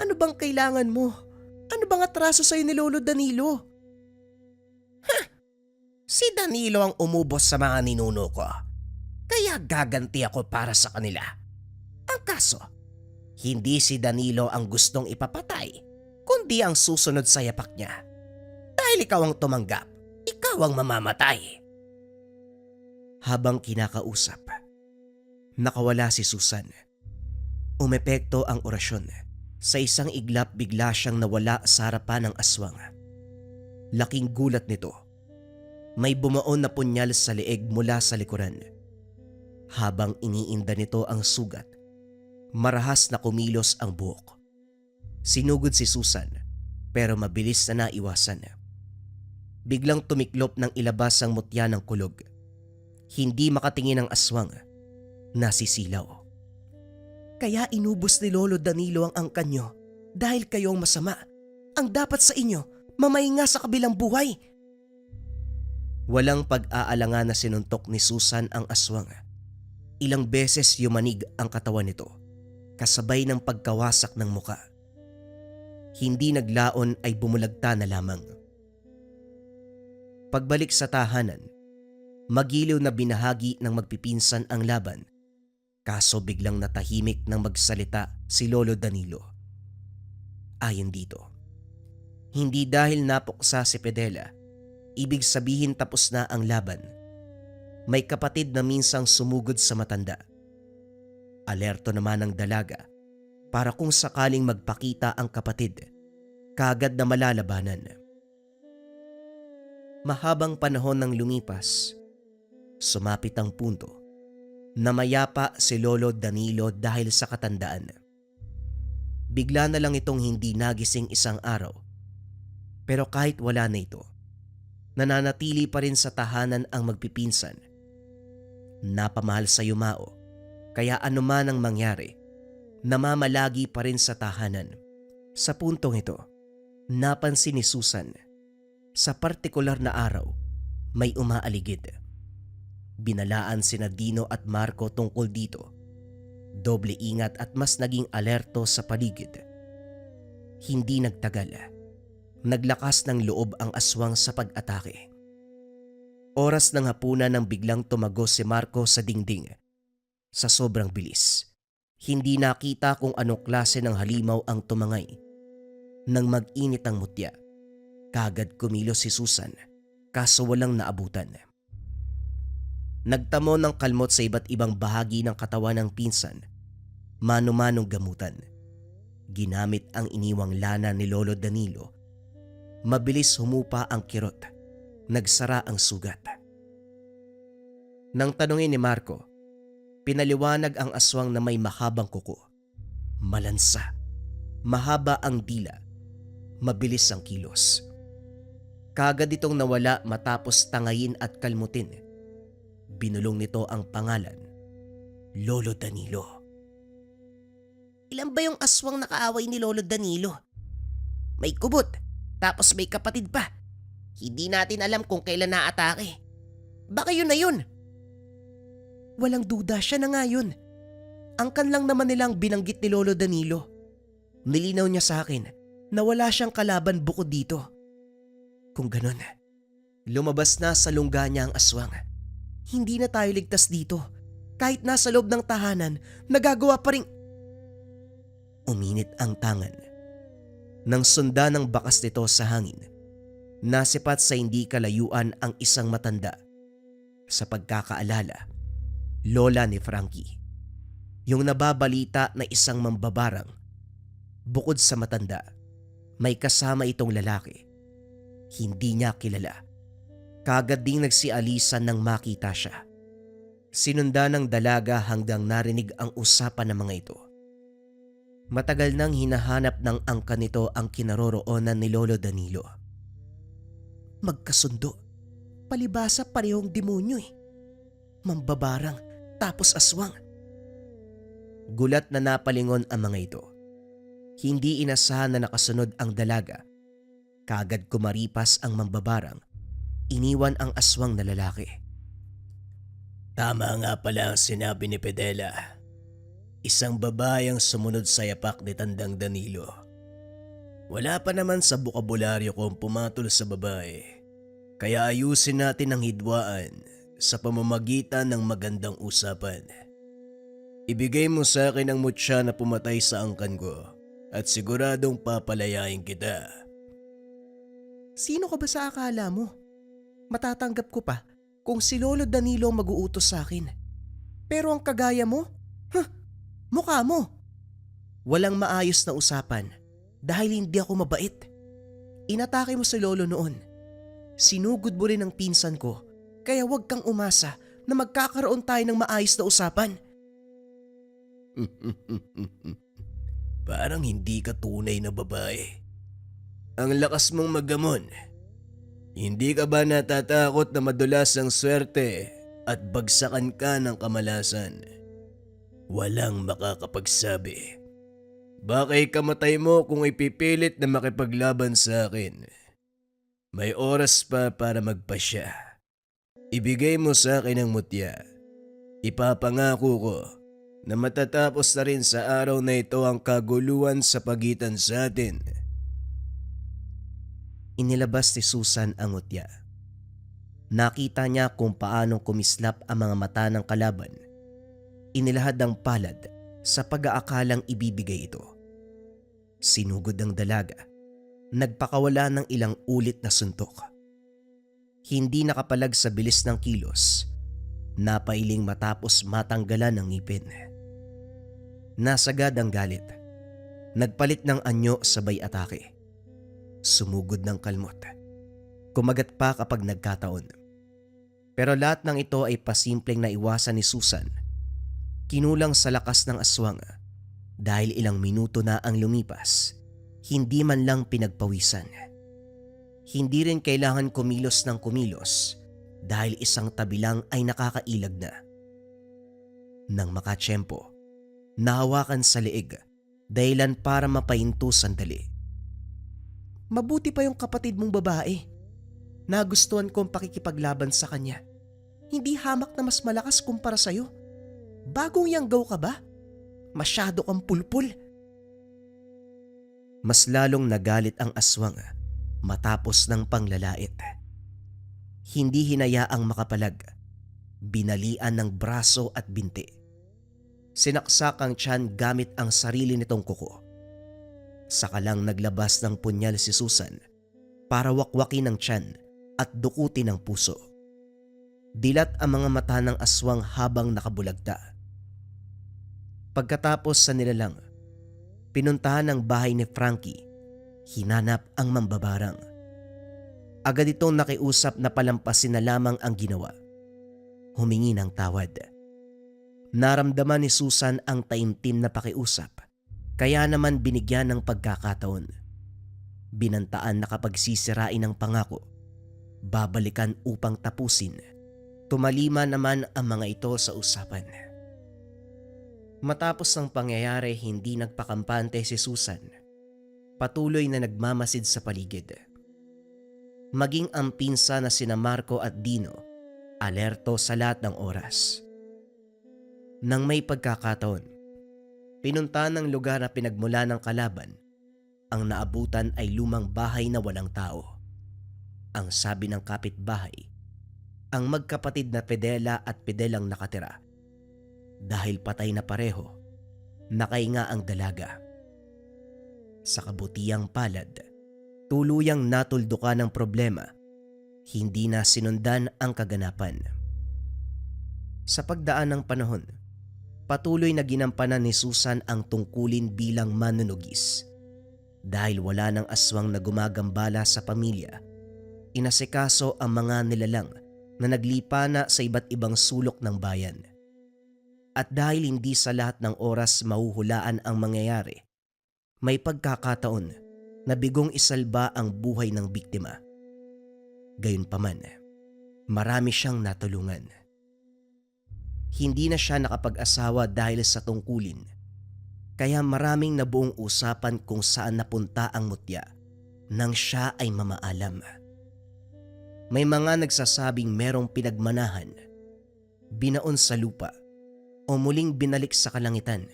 Ano bang kailangan mo? Ano bang atraso sa'yo ni Lolo Danilo? Si Danilo ang umubos sa mga ninuno ko. Kaya gaganti ako para sa kanila. Ang kaso, hindi si Danilo ang gustong ipapatay, kundi ang susunod sa yapak niya. Dahil ikaw ang tumanggap, ikaw ang mamamatay. Habang kinakausap, nakawala si Susan. Umepekto ang orasyon. Sa isang iglap bigla siyang nawala sa harapan ng aswang. Laking gulat nito. May bumaon na punyal sa leeg mula sa likuran. Habang iniinda nito ang sugat, marahas na kumilos ang buhok. Sinugod si Susan pero mabilis na naiwasan. Biglang tumiklop ng ilabas ang mutya ng kulog. Hindi makatingin ang aswang. Nasisilaw. Kaya inubos ni Lolo Danilo ang angkan nyo dahil kayong masama. Ang dapat sa inyo, mamahinga sa kabilang buhay. Walang pag-aalangan na sinuntok ni Susan ang aswang. Ilang beses yumanig ang katawan nito, kasabay ng pagkawasak ng muka. Hindi naglaon ay bumulagta na lamang. Pagbalik sa tahanan, magiliw na binahagi ng magpipinsan ang laban. Kaso biglang natahimik nang magsalita si Lolo Danilo. Ayon dito, hindi dahil napuksa si Pedela, ibig sabihin tapos na ang laban. May kapatid na minsang sumugod sa matanda. Alerto naman ang dalaga para kung sakaling magpakita ang kapatid, kaagad na malalabanan. Mahabang panahon nang lumipas, sumapit ang punto na mayapa si Lolo Danilo dahil sa katandaan. Bigla na lang itong hindi nagising isang araw. Pero kahit wala na ito, nananatili pa rin sa tahanan ang magpipinsan. Napamahal sa yumao, kaya anuman ang mangyari, namamalagi pa rin sa tahanan. Sa puntong ito, napansin ni Susan, sa partikular na araw, may umaaligid. Binalaan sina Dino at Marco tungkol dito. Doble ingat at mas naging alerto sa paligid. Hindi nagtagal. Naglakas ng loob ang aswang sa pag-atake. Oras ng hapunan nang biglang tumagos si Marco sa dingding. Sa sobrang bilis, hindi nakita kung anong klase ng halimaw ang tumangay. Nang mag-init ang mutya, kagad kumilos si Susan, kaso walang naabutan. Nagtamo ng kalmot sa iba't ibang bahagi ng katawan ng pinsan. Mano-manong gamutan. Ginamit ang iniwang lana ni Lolo Danilo. Mabilis humupa ang kirot. Nagsara ang sugat. Nang tanungin ni Marco, pinaliwanag ang aswang na may mahabang kuko. Malansa. Mahaba ang dila. Mabilis ang kilos. Kagad itong nawala matapos tangayin at kalmutin. Binulong nito ang pangalan, Lolo Danilo. Ilan ba yung aswang nakaaway ni Lolo Danilo? May kubot, tapos may kapatid pa. Hindi natin alam kung kailan naatake. Baka yun na yun. Walang duda, siya na nga yun. Angkan lang naman nilang binanggit ni Lolo Danilo. Nilinaw niya sa akin na wala siyang kalaban bukod dito. Kung ganun, lumabas na sa lungga niya ang aswang. Hindi na tayo ligtas dito. Kahit nasa loob ng tahanan, nagagawa pa rin. Uminit ang tangan. Nang sunda ng bakas nito sa hangin, nasipat sa hindi kalayuan ang isang matanda. Sa pagkakaalala, lola ni Frankie. Yung nababalita na isang mambabarang. Bukod sa matanda, may kasama itong lalaki. Hindi niya kilala. Kagad ding nagsialisan nang makita siya. Sinunda ng dalaga hanggang narinig ang usapan ng mga ito. Matagal nang hinahanap ng angka nito ang kinaroroonan ni Lolo Danilo. Magkasundo. Palibasa parehong demonyo eh. Mambabarang tapos aswang. Gulat na napalingon ang mga ito. Hindi inasahan na nakasunod ang dalaga. Kagad kumaripas ang mambabarang. Iniwan ang aswang na lalaki. Tama nga pala ang sinabi ni Pedela. Isang babayang sumunod sa yapak ni Tandang Danilo. Wala pa naman sa bukabularyo kung pumatol sa babae. Kaya ayusin natin ang hidwaan sa pamamagitan ng magandang usapan. Ibigay mo sa akin ang mutya na pumatay sa angkan ko at siguradong papalayain kita. Sino ka ba sa akala mo? Matatanggap ko pa kung si Lolo Danilo ang mag-uutos sa akin. Pero ang kagaya mo? Mukha mo. Walang maayos na usapan dahil hindi ako mabait. Inatake mo si Lolo noon. Sinugod mo rin ang pinsan ko, kaya huwag kang umasa na magkakaroon tayo ng maayos na usapan. Parang hindi ka tunay na babae. Ang lakas mong magamon. Hindi ka ba natatakot na madulas ang swerte at bagsakan ka ng kamalasan? Walang makakapagsabi. Baka ikamatay mo kung ipipilit na makipaglaban sa akin. May oras pa para magpasya. Ibigay mo sa akin ang mutya. Ipapangako ko na matatapos na rin sa araw na ito ang kaguluhan sa pagitan sa atin. Inilabas ni Susan ang mutya. Nakita niya kung paanong kumislap ang mga mata ng kalaban. Inilahad ang palad sa pag-aakalang ibibigay ito. Sinugod ang dalaga. Nagpakawala ng ilang ulit na suntok. Hindi nakapalag sa bilis ng kilos. Napailing matapos matanggalan ng ngipin. Nasagad ang galit. Nagpalit ng anyo sabay atake. Sumugod ng kalmot. Kumagat pa kapag nagkataon. Pero lahat ng ito ay pasimpleng naiwasan ni Susan. Kinulang sa lakas ng aswang dahil ilang minuto na ang lumipas, hindi man lang pinagpawisan. Hindi rin kailangan kumilos ng kumilos dahil isang tabi lang ay nakakailag na. Nang makatsyempo, nahawakan sa leeg dahilan para mapahinto sandali. Mabuti pa yung kapatid mong babae. Nagustuhan ko ang pakikipaglaban sa kanya. Hindi hamak na mas malakas kumpara sa'yo. Bagong yanggaw ka ba? Masyado kang pulpul. Mas lalong nagalit ang aswang matapos ng panglalait. Hindi hinayaang makapalag. Binalian ng braso at binti. Sinaksak ang tiyan gamit ang sarili nitong kuko. Saka lang naglabas ng punyal si Susan para wakwakin ang tiyan at dukutin ang puso. Dilat ang mga mata ng aswang habang nakabulagta. Pagkatapos sa nilalang, pinuntahan ang bahay ni Frankie. Hinanap ang mambabarang. Agad itong nakiusap na palampasin na lamang ang ginawa. Humingi ng tawad. Naramdaman ni Susan ang taimtim na pakiusap. Kaya naman binigyan ng pagkakataon. Binantaan na kapag sisirain ang pangako, babalikan upang tapusin. Tumalima naman ang mga ito sa usapan. Matapos ang pangyayari, hindi nagpakampante si Susan. Patuloy na nagmamasid sa paligid. Maging ang pinsa na sina Marco at Dino, alerto sa lahat ng oras. Nang may pagkakataon, pinuntahan ng lugar na pinagmula ng kalaban. Ang naabutan ay lumang bahay na walang tao. Ang sabi ng kapitbahay, ang magkapatid na Pedela at Pedelang nakatira. Dahil patay na pareho, nakahinga ang dalaga. Sa kabutihang palad, tuluyang natuldukan ng problema. Hindi na sinundan ang kaganapan. Sa pagdaan ng panahon, patuloy na ginampanan ni Susan ang tungkulin bilang manunugis. Dahil wala ng aswang na gumagambala sa pamilya, inasikaso ang mga nilalang na naglipana sa iba't ibang sulok ng bayan. At dahil hindi sa lahat ng oras mahuhulaan ang mangyayari, may pagkakataon na bigong isalba ang buhay ng biktima. Gayunpaman, marami siyang natulungan. Hindi na siya nakapag-asawa dahil sa tungkulin, kaya maraming nabuong usapan kung saan napunta ang mutya nang siya ay mamaalam. May mga nagsasabing merong pinagmanahan, binaon sa lupa, o muling binalik sa kalangitan.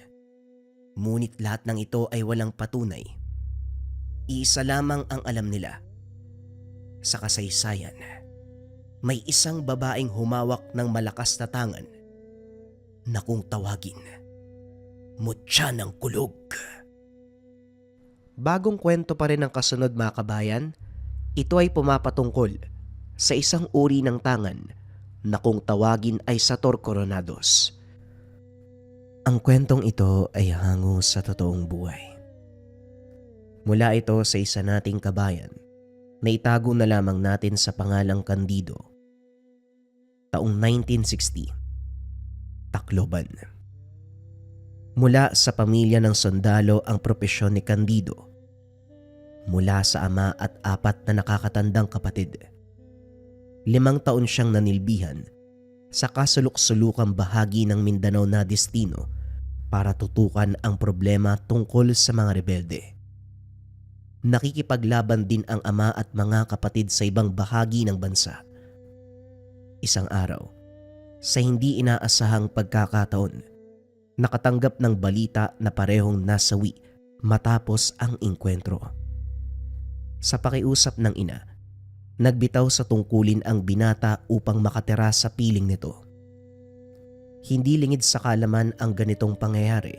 Ngunit lahat ng ito ay walang patunay. Iisa lamang ang alam nila. Sa kasaysayan, may isang babaeng humawak ng malakas na tangan na kung tawagin, Mutya ng Kulog. Bagong kwento pa rin ang kasunod mga kabayan. Ito ay pumapatungkol sa isang uri ng tangan na kung tawagin ay Sator Coronados. Ang kwentong ito ay hango sa totoong buhay. Mula ito sa isa nating kabayan na itago na lamang natin sa pangalang Candido. Taong 1960, Tacloban. Mula sa pamilya ng sundalo ang propesyon ni Candido. Mula sa ama at 4 na nakakatandang kapatid. 5 taon siyang nanilbihan sa kasulok-sulukang bahagi ng Mindanao na destino para tutukan ang problema tungkol sa mga rebelde. Nakikipaglaban din ang ama at mga kapatid sa ibang bahagi ng bansa. Isang araw, sa hindi inaasahang pagkakataon, nakatanggap ng balita na parehong nasawi matapos ang engkwentro. Sa pakiusap ng ina, nagbitaw sa tungkulin ang binata upang makatira sa piling nito. Hindi lingid sa kaalaman ang ganitong pangyayari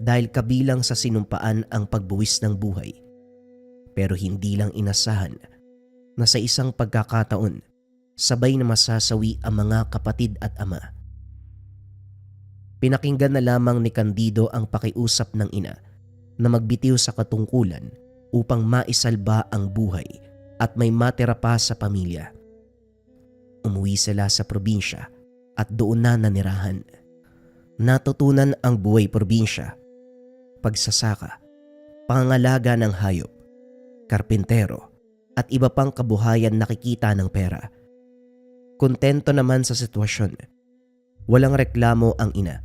dahil kabilang sa sinumpaan ang pagbuwis ng buhay. Pero hindi lang inasahan na sa isang pagkakataon, sabay na masasawi ang mga kapatid at ama. Pinakinggan na lamang ni Candido ang pakiusap ng ina na magbitiw sa katungkulan upang maisalba ang buhay at may matira pa sa pamilya. Umuwi sila sa probinsya at doon na nanirahan. Natutunan ang buhay probinsya, pagsasaka, pangangalaga ng hayop, karpintero at iba pang kabuhayan nakikita ng pera. Kontento naman sa sitwasyon. Walang reklamo ang ina.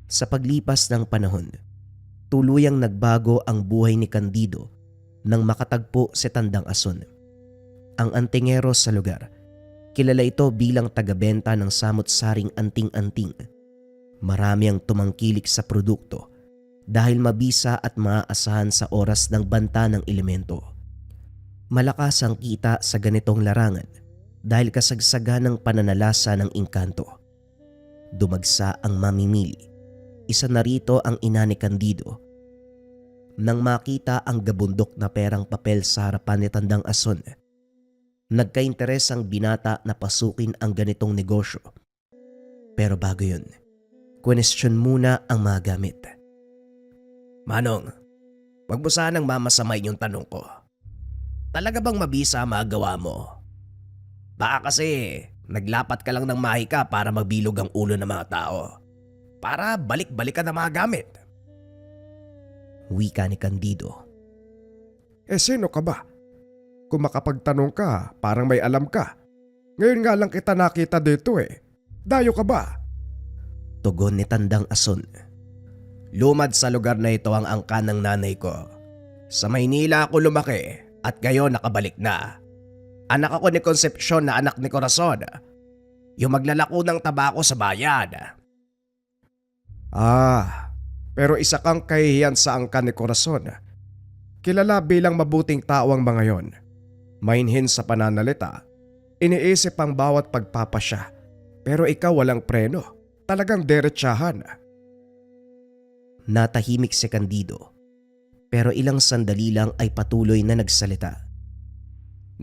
Sa paglipas ng panahon, tuluyang nagbago ang buhay ni Candido nang makatagpo si Tandang Ason. Ang antingero sa lugar, kilala ito bilang tagabenta ng samot-saring anting-anting. Marami ang tumangkilik sa produkto dahil mabisa at maaasahan sa oras ng banta ng elemento. Malakas ang kita sa ganitong larangan dahil kasagsagan ng pananalasa ng engkanto. Dumagsa ang mamimili. Isa na rito ang ina ni Candido. Nang makita ang gabundok na perang papel sa harapan ni Tandang Ason, nagkainteres ang binata na pasukin ang ganitong negosyo. Pero bago yun, question muna ang mga gamit. Manong, wag mo sanang mamasamain yung tanong ko. Talaga bang mabisa ang magawa mo? Baka kasi naglapat ka lang ng mahika para mabilog ang ulo ng mga tao. Para balik-balikan ang mga gamit. Wika ni Candido. Sino ka ba? Kung makapagtanong ka, parang may alam ka. Ngayon nga lang kita nakita dito Dayo ka ba? Tugon ni Tandang Ason. Lumad sa lugar na ito ang angkan ng nanay ko. Sa Maynila ako lumaki at ngayon nakabalik na. Anak ako ni Concepcion na anak ni Corazon. Yung maglalako ng tabako sa bayan. Pero isa kang kahihiyan sa angkan ni Corazon. Kilala bilang mabuting tao ang mga yon. Mainhin sa pananalita, iniisip ang bawat pagpapasya. Pero ikaw walang preno, talagang derechahan. Natahimik si Candido, pero ilang sandali lang ay patuloy na nagsalita.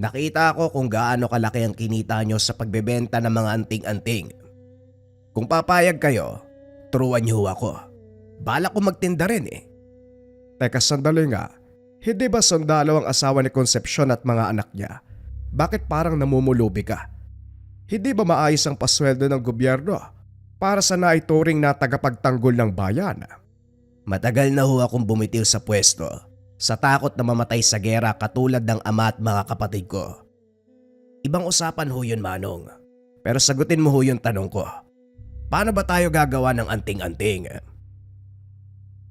Nakita ko kung gaano kalaki ang kinita nyo sa pagbebenta ng mga anting-anting. Kung papayag kayo, turuan niyo ako. Bala ko magtinda rin Teka sandali nga, hindi ba sundalo ang asawa ni Concepcion at mga anak niya? Bakit parang namumulubi ka? Hindi ba maayos ang pasweldo ng gobyerno para sa naituring na tagapagtanggol ng bayan? Matagal na ho akong bumitiw sa pwesto sa takot na mamatay sa gera katulad ng ama at mga kapatid ko. Ibang usapan ho yun, Manong. Pero sagutin mo ho yung tanong ko. Paano ba tayo gagawa ng anting-anting?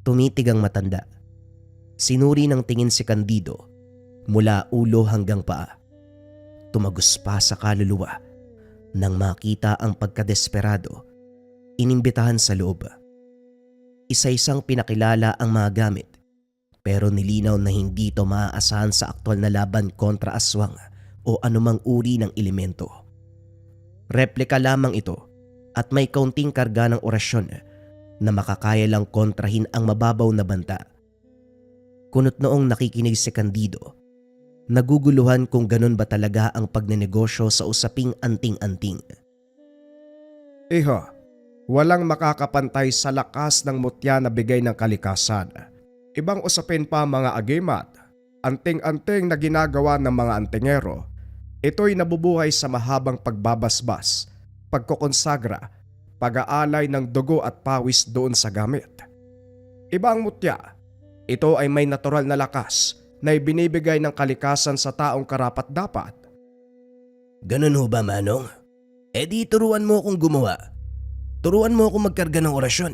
Tumitig ang matanda. Sinuri ng tingin si Candido mula ulo hanggang paa. Tumagos pa sa kaluluwa nang makita ang pagkadesperado. Inimbitahan sa loob. Isa-isang pinakilala ang mga gamit pero nilinaw na hindi ito maaasahan sa aktwal na laban kontra aswang o anumang uri ng elemento. Replika lamang ito at may kaunting karga ng orasyon na makakaya lang kontrahin ang mababaw na banta. Kunot noong nakikinig si Candido, Naguguluhan kung ganun ba talaga ang pagnenegosyo sa usaping anting-anting. Iho, walang makakapantay sa lakas ng mutya na bigay ng kalikasan. Ibang usapin pa mga agimat, anting-anting na ginagawa ng mga antingero. Ito'y nabubuhay sa mahabang pagbabasbas, pagkokonsagra, pag-aalay ng dugo at pawis doon sa gamit. Iba ang mutya. Ito ay may natural na lakas na ibinibigay ng kalikasan sa taong karapat-dapat. Ganun ho ba, Manong? Eh di turuan mo akong gumawa. Turuan mo akong magkarga ng orasyon.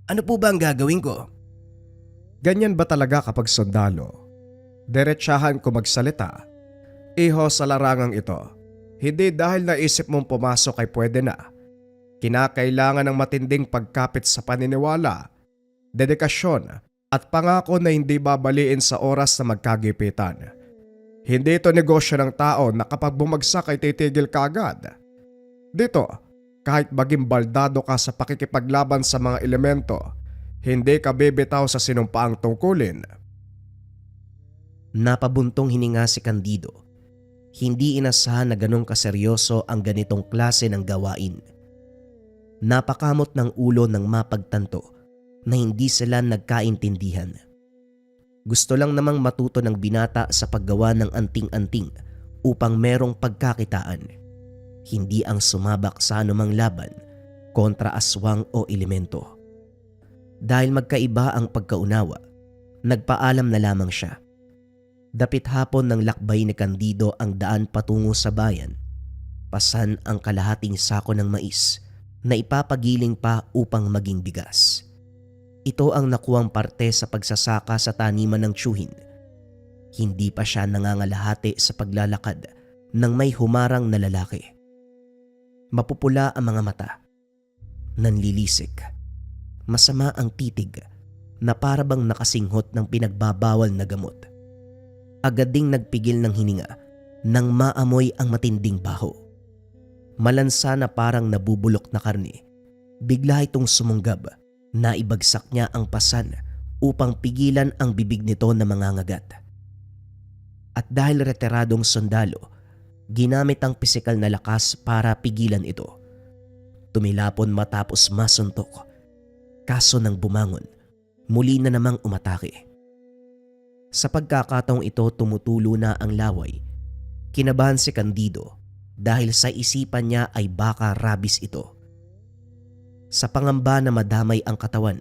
Ano po ba ang gagawin ko? Ganyan ba talaga kapag sundalo? Diretsahan ko magsalita. Iho sa larangang ito, hindi dahil naisip mong pumasok ay pwede na. Kinakailangan ng matinding pagkapit sa paniniwala, dedikasyon at pangako na hindi babaliin sa oras na magkagipitan. Hindi ito negosyo ng tao na kapag bumagsak ay titigil ka agad. Dito, kahit maging baldado ka sa pakikipaglaban sa mga elemento, hindi ka bibitaw sa sinumpaang tungkulin. Napabuntong hininga si Candido. Hindi inasahan na ganong kaseryoso ang ganitong klase ng gawain. Napakamot ng ulo ng mapagtanto na hindi sila nagkaintindihan. Gusto lang namang matuto ng binata sa paggawa ng anting-anting upang merong pagkakitaan. Hindi ang sumabak sa anumang laban kontra aswang o elemento. Dahil magkaiba ang pagkaunawa, nagpaalam na lamang siya. Dapit hapon ng lakbay ni Candido ang daan patungo sa bayan. Pasan ang kalahating sako ng mais na ipapagiling pa upang maging bigas. Ito ang nakuwang parte sa pagsasaka sa taniman ng tiyuhin. Hindi pa siya nangangalahati sa paglalakad ng may humarang na lalaki. Mapupula ang mga mata. Nanlilisik. Masama ang titig na parabang nakasinghot ng pinagbabawal na gamot. Agad ding nagpigil ng hininga nang maamoy ang matinding baho. Malansa na parang nabubulok na karne, bigla itong sumunggab na ibagsak niya ang pasan upang pigilan ang bibig nito na mangangagat. At dahil retiradong sundalo, ginamit ang pisikal na lakas para pigilan ito. Tumilapon matapos masuntok. Kaso nang bumangon, muli na namang umatake. Sa pagkakataong ito tumutulo na ang laway. Kinabahan si Candido dahil sa isipan niya ay baka rabies ito. Sa pangamba na madamay ang katawan,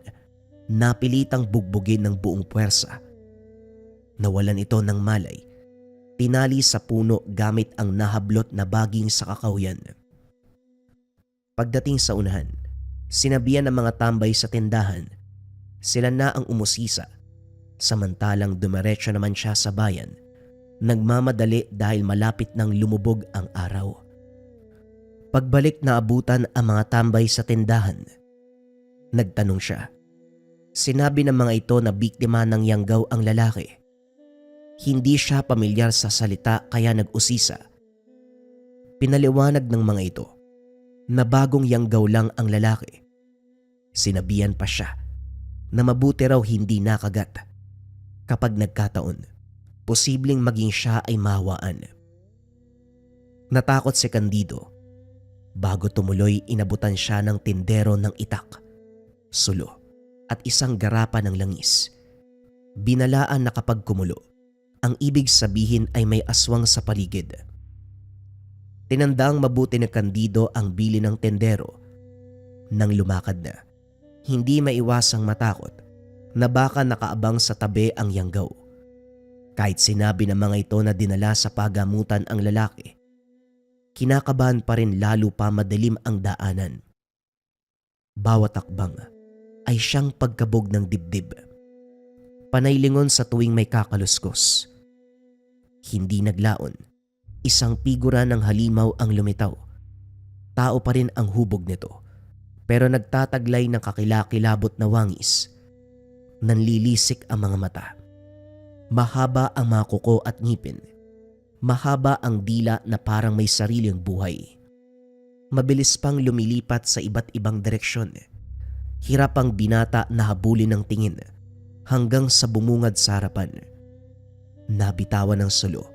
napilitang bugbugin ng buong puwersa. Nawalan ito ng malay, tinali sa puno gamit ang nahablot na baging sa kakawyan. Pagdating sa unahan, sinabihan ng mga tambay sa tindahan, sila na ang umusisa. Samantalang dumiretso naman siya sa bayan, nagmamadali dahil malapit nang lumubog ang araw. Pagbalik na abutan ang mga tambay sa tindahan. Nagtanong siya. Sinabi ng mga ito na biktima ng yanggaw ang lalaki. Hindi siya pamilyar sa salita kaya nag-usisa. Pinaliwanag ng mga ito na bagong yanggaw lang ang lalaki. Sinabihan pa siya na mabuti raw hindi nakagat. Kapag nagkataon, posibleng maging siya ay mahawaan. Natakot si Candido. Bago tumuloy, inabutan siya ng tindero ng itak, sulo at isang garapa ng langis. Binalaan na kapag kumulo, ang ibig sabihin ay may aswang sa paligid. Tinandaang mabuti ni Candido ang bili ng tindero. Nang lumakad na, hindi maiwasang matakot na baka nakaabang sa tabi ang yanggaw. Kahit sinabi ng mga ito na dinala sa pagamutan ang lalaki, kinakabahan pa rin lalo pa madilim ang daanan. Bawat akbang ay siyang pagkabog ng dibdib. Panaylingon sa tuwing may kakaluskos. Hindi naglaon, isang figura ng halimaw ang lumitaw. Tao pa rin ang hubog nito, pero nagtataglay ng kakilakilabot na wangis. Nanlilisik ang mga mata. Mahaba ang mga kuko at ngipin. Mahaba ang dila na parang may sariling buhay. Mabilis pang lumilipat sa iba't ibang direksyon. Hirap ang binata na habulin ng tingin hanggang sa bumungad sa harapan. Nabitawan ng sulo.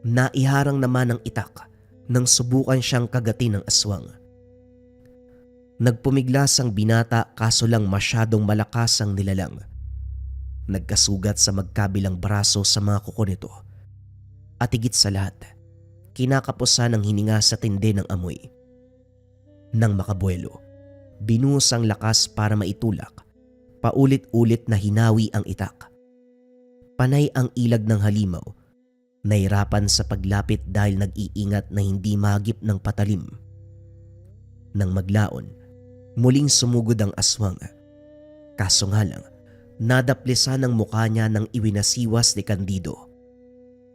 Naiharang naman ng itak nang subukan siyang kagatin ng aswang. Nagpumiglas ang binata kaso lang masyadong malakas ang nilalang. Nagkasugat sa magkabilang braso sa mga kuko nito. At higit sa lahat, kinakapusan ng hininga sa tindi ng amoy. Nang makabuelo, binuhos ang lakas para maitulak. Paulit-ulit na hinawi ang itak. Panay ang ilag ng halimaw. Nahirapan sa paglapit dahil nag-iingat na hindi magip ng patalim. Nang maglaon, muling sumugod ang aswang. Kaso nga lang, nadaplisan ang mukha niya nang iwinasiwas ni Candido.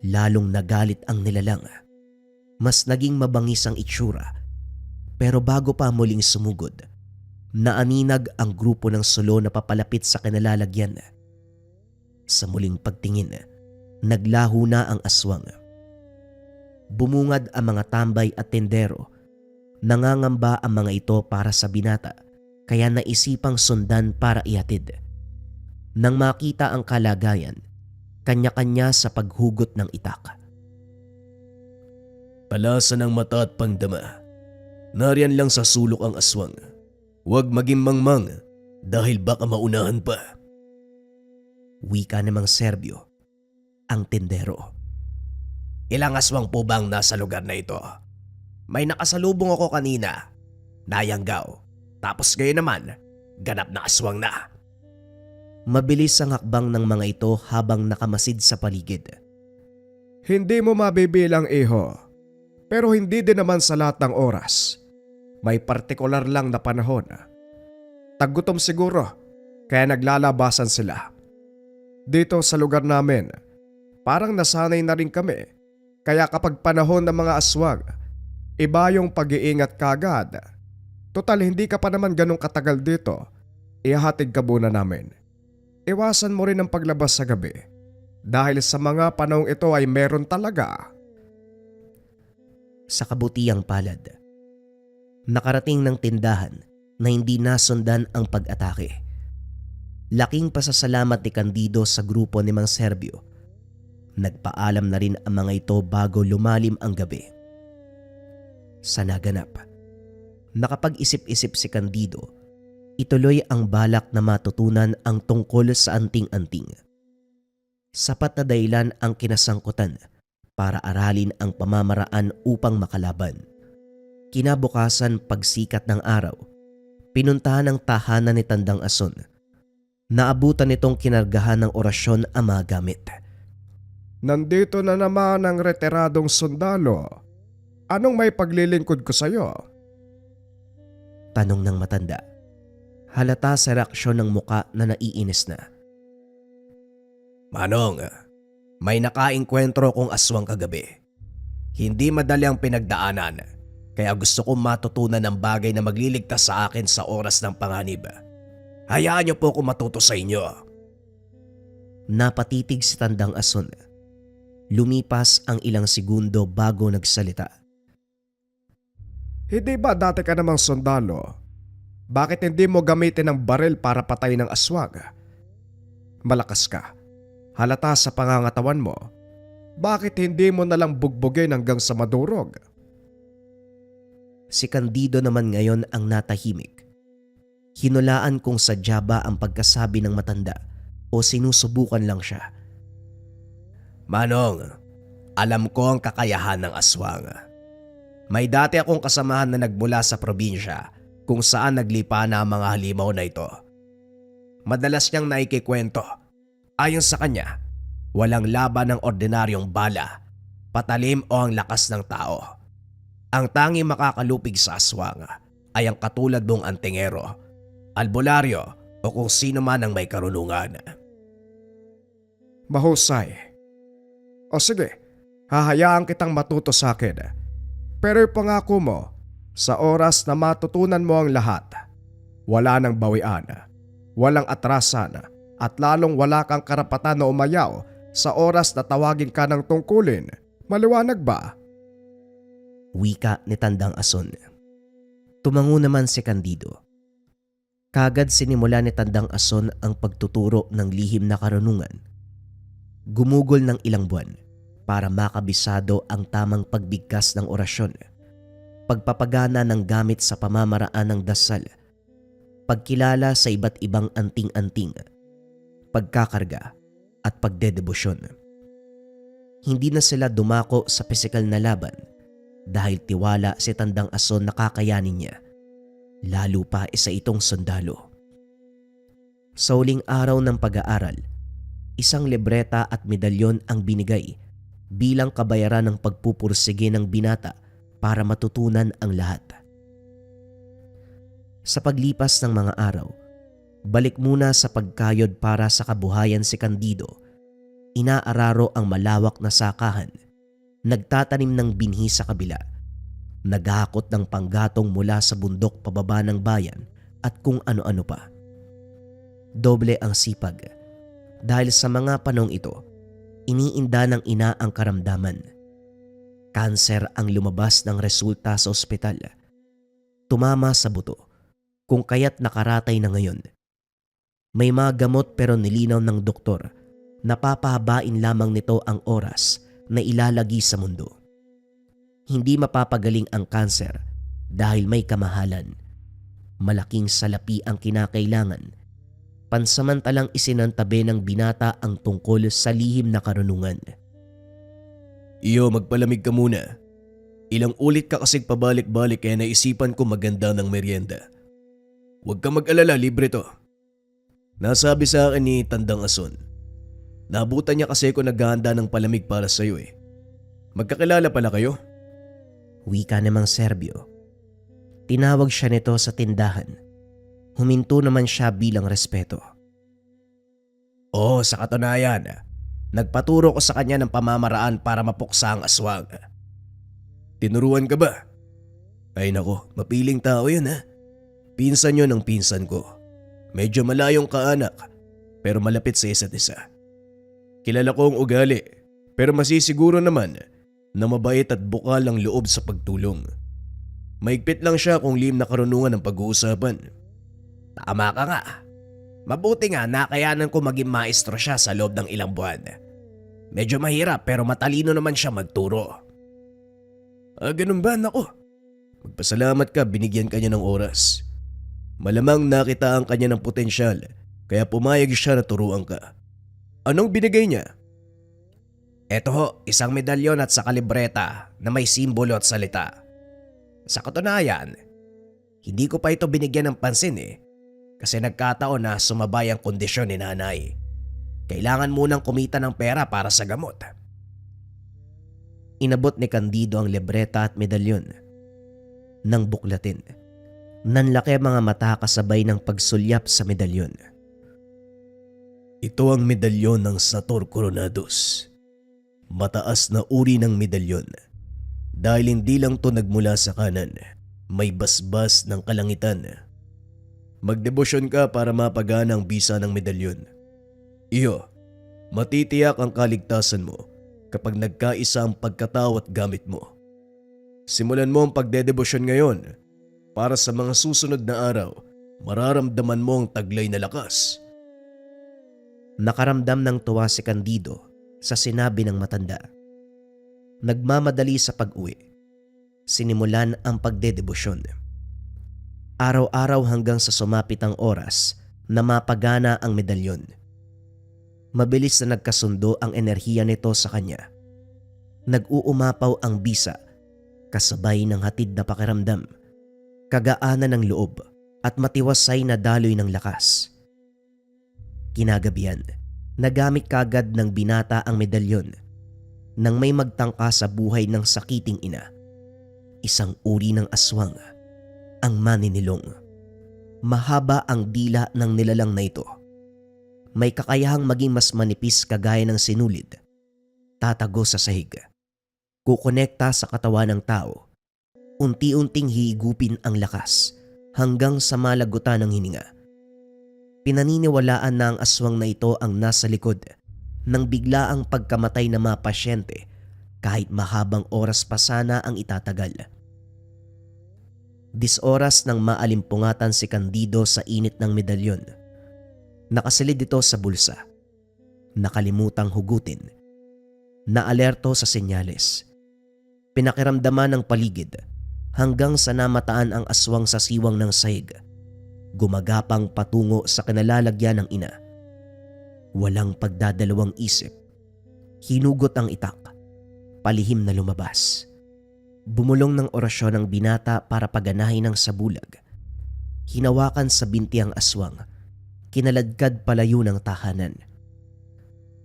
Lalong nagalit ang nilalang. Mas naging mabangis ang itsura. Pero bago pa muling sumugod, naaninag ang grupo ng sulo na papalapit sa kinalalagyan. Sa muling pagtingin, naglaho na ang aswang. Bumungad ang mga tambay at tendero. Nangangamba ang mga ito para sa binata, kaya naisipang sundan para ihatid. Nang makita ang kalagayan, kanya-kanya sa paghugot ng itak. Palasa ng mata at pangdama. Nariyan lang sa sulok ang aswang. Huwag maging mangmang dahil baka maunahan pa. Wika namang Serbyo, ang tendero. Ilang aswang po bang nasa lugar na ito? May nakasalubong ako kanina. Nayanggaw. Tapos ngayon naman, ganap na aswang na. Mabilis ang hakbang ng mga ito habang nakamasid sa paligid. Hindi mo mabibilang, iho. Pero hindi din naman sa lahat ng oras. May partikular lang na panahon. Taggutom siguro, kaya naglalabasan sila. Dito sa lugar namin, parang nasanay na rin kami. Kaya kapag panahon ng mga aswang, iba yung pag-iingat kagad. Total hindi ka pa naman ganong katagal dito, ihahatid ka muna namin. Iwasan mo rin ang paglabas sa gabi. Dahil sa mga panahong ito ay meron talaga. Sa kabutiang palad, nakarating ng tindahan na hindi nasundan ang pag-atake. Laking pasasalamat ni Candido sa grupo ni Mang Serbio. Nagpaalam na rin ang mga ito bago lumalim ang gabi. Sa naganap, nakapag-isip-isip si Candido, ituloy ang balak na matutunan ang tungkol sa anting-anting. Sapat na dahilan ang kinasangkutan para aralin ang pamamaraan upang makalaban. Kinabukasan pagsikat ng araw, pinuntahan ang tahanan ni Tandang Ason. Naabutan nitong kinargahan ng orasyon ang mga gamit. Nandito na naman ang retiradong sundalo. Anong may paglilingkod ko sa'yo? Tanong ng matanda. Halata sa reaksyon ng muka na naiinis na. Manong, may nakaengkwentro kong aswang kagabi. Hindi madali ang pinagdaanan, kaya gusto kong matutunan ng bagay na magliligtas sa akin sa oras ng panganib. Hayaan niyo po kung matuto sa inyo. Napatitig si Tandang Ason. Lumipas ang ilang segundo bago nagsalita. Hindi ba dati ka namang sundalo? Bakit hindi mo gamitin ang baril para patayin ng aswang? Malakas ka. Halata sa pangangatawan mo. Bakit hindi mo nalang bugbugin hanggang sa madurog? Si Candido naman ngayon ang natahimik. Hinulaan kung sadya ba ang pagkasabi ng matanda o sinusubukan lang siya. Manong, alam ko ang kakayahan ng aswang. May dati akong kasamahan na nagmula sa probinsya kung saan naglipa na ang mga halimaw na ito. Madalas niyang naikikwento. Ayon sa kanya, walang laban ng ordinaryong bala, patalim o ang lakas ng tao. Ang tanging makakalupig sa aswang ay ang katulad mong antingero, albularyo o kung sino man ang may karunungan. Mahusay. O sige, hahayaan kitang matuto sa akin. Pero ipangako mo, sa oras na matutunan mo ang lahat, wala nang bawian, walang atrasan, at lalong wala kang karapatan na umayaw sa oras na tawagin ka ng tungkulin. Maliwanag ba? Wika ni Tandang Ason. Tumango naman si Candido. Kagad sinimula ni Tandang Ason ang pagtuturo ng lihim na karunungan. Gumugol ng ilang buwan para makabisado ang tamang pagbigkas ng orasyon, pagpapagana ng gamit sa pamamaraan ng dasal, pagkilala sa iba't ibang anting-anting, pagkakarga at pagdedebosyon. Hindi na sila dumako sa pisikal na laban dahil tiwala si Tandang Ason na kakayanin niya, lalo pa isa itong sundalo. Sa huling araw ng pag-aaral, isang libreta at medalyon ang binigay bilang kabayaran ng pagpupursige ng binata para matutunan ang lahat. Sa paglipas ng mga araw, balik muna sa pagkayod para sa kabuhayan si Candido. Inaararo ang malawak na sakahan, nagtatanim ng binhi sa kabila, naghahakot ng panggatong mula sa bundok pababa ng bayan at kung ano-ano pa. Doble ang sipag dahil sa mga panong ito, iniinda ng ina ang karamdaman. Kanser ang lumabas ng resulta sa ospital. Tumama sa buto, kung kaya't nakaratay na ngayon. May mga gamot pero nilinaw ng doktor na papahabain lamang nito ang oras na ilalagi sa mundo. Hindi mapapagaling ang kanser dahil may kamahalan. Malaking salapi ang kinakailangan. Pansamantalang isinantabi ng binata ang tungkol sa lihim na karunungan. Iyo, magpalamig ka muna. Ilang ulit ka kasing pabalik-balik kaya naisipan ko maganda ng merienda. Huwag kang mag-alala, libre to. Nasabi sa akin ni Tandang Ason. Nabutan niya kasi ako naghahanda ng palamig para sa'yo eh. Magkakilala pala kayo? Wika namang Serbio. Tinawag siya nito sa tindahan. Huminto naman siya bilang respeto. Oo, sa katunayan, nagpaturo ko sa kanya ng pamamaraan para mapuksa ang aswang. Tinuruan ka ba? Ay nako, mapiling tao yun ha. Pinsan yun ang pinsan ko. Medyo malayong kaanak, pero malapit sa isa't isa. Kilala ko ang ugali, pero masisiguro naman na mabait at bukal ang loob sa pagtulong. Maigpit lang siya kung lihim na karunungan ang pag-uusapan. Tama ka nga. Mabuti nga nakayanan ko maging maestro siya sa loob ng ilang buwan. Medyo mahirap pero matalino naman siya magturo. Ganun ba? Nako. Magpasalamat ka, binigyan ka niya ng oras. Malamang nakitaan ka niya ng potensyal kaya pumayag siya na turuan ka. Anong binigay niya? Eto ho, isang medalyon at saka libreta na may simbolo at salita. Sa katunayan, hindi ko pa ito binigyan ng pansin eh. Kasi nagkataon na sumabay ang kondisyon ni nanay. Kailangan munang kumita ng pera para sa gamot. Inabot ni Candido ang libreta at medalyon. Nang buklatin, nanlaki ang mga mata kasabay ng pagsulyap sa medalyon. Ito ang medalyon ng Sator Coronados. Mataas na uri ng medalyon. Dahil hindi lang to nagmula sa kanan, may basbas ng kalangitan. Magdebosyon ka para mapagana ang bisa ng medalyon. Iyo, matitiyak ang kaligtasan mo kapag nagkaisa ang pagkatao at gamit mo. Simulan mo ang pagdedebosyon ngayon para sa mga susunod na araw, mararamdaman mo ang taglay na lakas. Nakaramdam ng tuwa si Candido sa sinabi ng matanda. Nagmamadali sa pag-uwi. Sinimulan ang pagdedebosyon. Araw-araw hanggang sa sumapit ang oras na mapagana ang medalyon. Mabilis na nagkasundo ang enerhiya nito sa kanya. Nag-uumapaw ang bisa, kasabay ng hatid na pakiramdam, kagaanan ng loob at matiwasay na daloy ng lakas. Kinagabihan, nagamit kagad ng binata ang medalyon nang may magtangka sa buhay ng sakiting ina. Isang uri ng aswang, ang maninilong. Mahaba ang dila ng nilalang na ito. May kakayahang maging mas manipis kagaya ng sinulid. Tatago sa sahig. Kukonekta sa katawan ng tao. Unti-unting hihigupin ang lakas hanggang sa malagutan ng hininga. Pinaniniwalaan na ang aswang na ito ang nasa likod ng biglaang pagkamatay ng mga pasyente kahit mahabang oras pa sana ang itatagal. 10 oras nang maalimpungatan si Candido sa init ng medalyon. Nakasilid ito sa bulsa. Nakalimutang hugutin. Naalerto sa senyales. Pinakiramdaman ng paligid hanggang sa namataan ang aswang sa siwang ng sahig. Gumagapang patungo sa kinalalagyan ng ina. Walang pagdadalawang isip. Hinugot ang itak. Palihim na lumabas. Bumulong ng orasyon ng binata para paganahin ng sabulag. Hinawakan sa binti ang aswang. Kinaladkad palayo ng tahanan.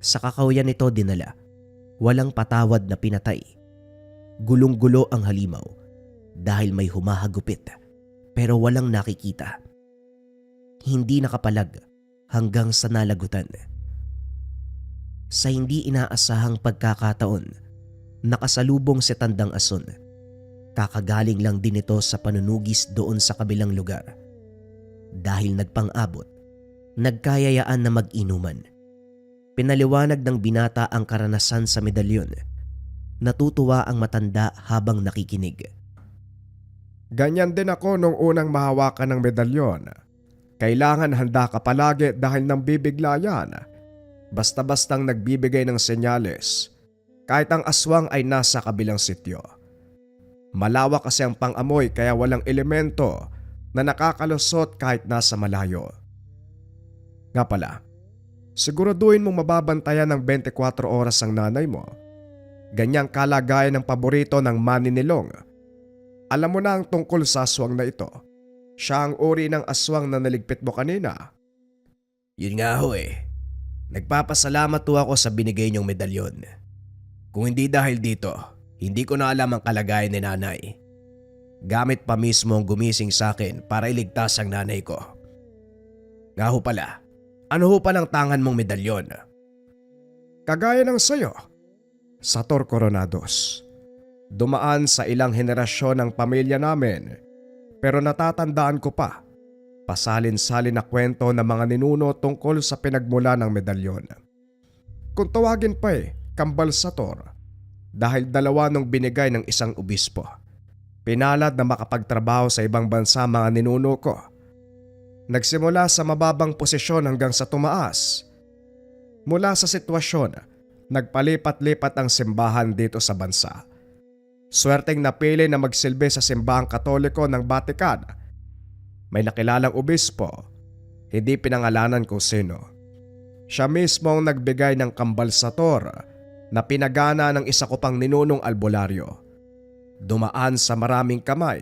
Sa kakawayan nito dinala. Walang patawad na pinatay. Gulong-gulo ang halimaw dahil may humahagupit pero walang nakikita. Hindi nakapalag hanggang sa nalagutan. Sa hindi inaasahang pagkakataon, nakasalubong si Tandang Ason. Kakagaling lang din ito sa panunugis doon sa kabilang lugar. Dahil nagpang-abot, nagkayayaan na mag-inuman. Pinaliwanag ng binata ang karanasan sa medalyon. Natutuwa ang matanda habang nakikinig. Ganyan din ako nung unang mahawakan ng medalyon. Kailangan handa ka palagi dahil nang bibigla yan. Basta-bastang nagbibigay ng senyales. Kahit ang aswang ay nasa kabilang sityo. Malawak kasi ang pang-amoy kaya walang elemento na nakakalusot kahit nasa malayo. Nga pala, siguraduhin mong mababantayan ng 24 oras ang nanay mo. Ganyang kalagayan ng paborito ng maninilong. Alam mo na ang tungkol sa aswang na ito. Siya ang uri ng aswang na naligpit mo kanina. Yun nga ho eh. Nagpapasalamat ho ako sa binigay niyong medalyon. Kung hindi dahil dito, hindi ko na alam ang kalagayan ni nanay. Gamit pa mismo ang gumising sa akin para iligtas ang nanay ko. Nga ho pala, ano ho palang tangan mong medalyon? Kagaya ng sayo, Sator Coronados. Dumaan sa ilang henerasyon ng pamilya namin, pero natatandaan ko pa, pasalin-salin na kwento ng mga ninuno tungkol sa pinagmula ng medalyon. Kung tawagin pa Kambal Sator, dahil dalawa nung binigay ng isang obispo. Pinalad na makapagtrabaho sa ibang bansa mga ninuno ko. Nagsimula sa mababang posisyon hanggang sa tumaas. Mula sa sitwasyon, nagpalipat-lipat ang simbahan dito sa bansa. Swerteng napili na magsilbi sa simbahang Katoliko ng Vatican. May nakilalang obispo, hindi pinangalanan kung sino. Siya mismo ang nagbigay ng Kambal Sator na pinagana ng isa ko pang ninunong albularyo. Dumaan sa maraming kamay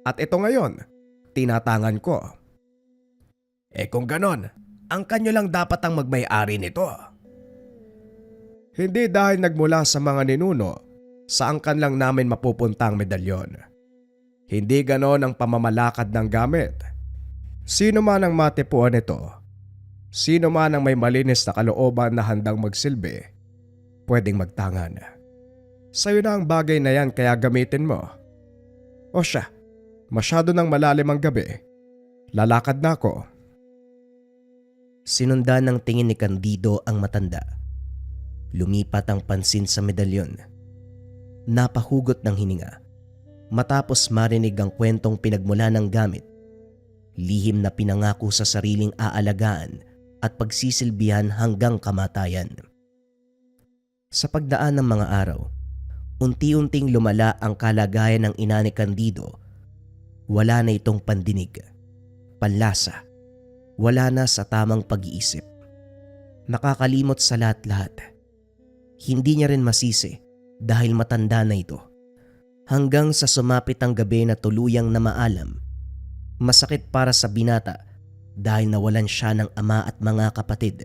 at ito ngayon, tinatangan ko. Kung ganon, ang kanyo lang dapat ang magmay-ari nito. Hindi dahil nagmula sa mga ninuno, saan kan lang namin mapupunta ang medalyon. Hindi ganon ang pamamalakad ng gamit. Sino man ang matipuan nito, sino man ang may malinis na kalooban na handang magsilbi, pwedeng magtangan. Sa'yo na ang bagay na yan kaya gamitin mo. O siya, masyado nang malalim ang gabi. Lalakad na ako. Sinundan ng tingin ni Candido ang matanda. Lumipat ang pansin sa medalyon. Napahugot ng hininga. Matapos marinig ang kwentong pinagmula ng gamit, lihim na pinangako sa sariling aalagaan at pagsisilbihan hanggang kamatayan. Sa pagdaan ng mga araw, unti-unting lumala ang kalagayan ng ina ni Candido. Wala na itong pandinig, panlasa, wala na sa tamang pag-iisip. Nakakalimot sa lahat-lahat. Hindi niya rin masisi dahil matanda na ito. Hanggang sa sumapit ang gabi na tuluyang na maalam. Masakit para sa binata dahil nawalan siya ng ama at mga kapatid.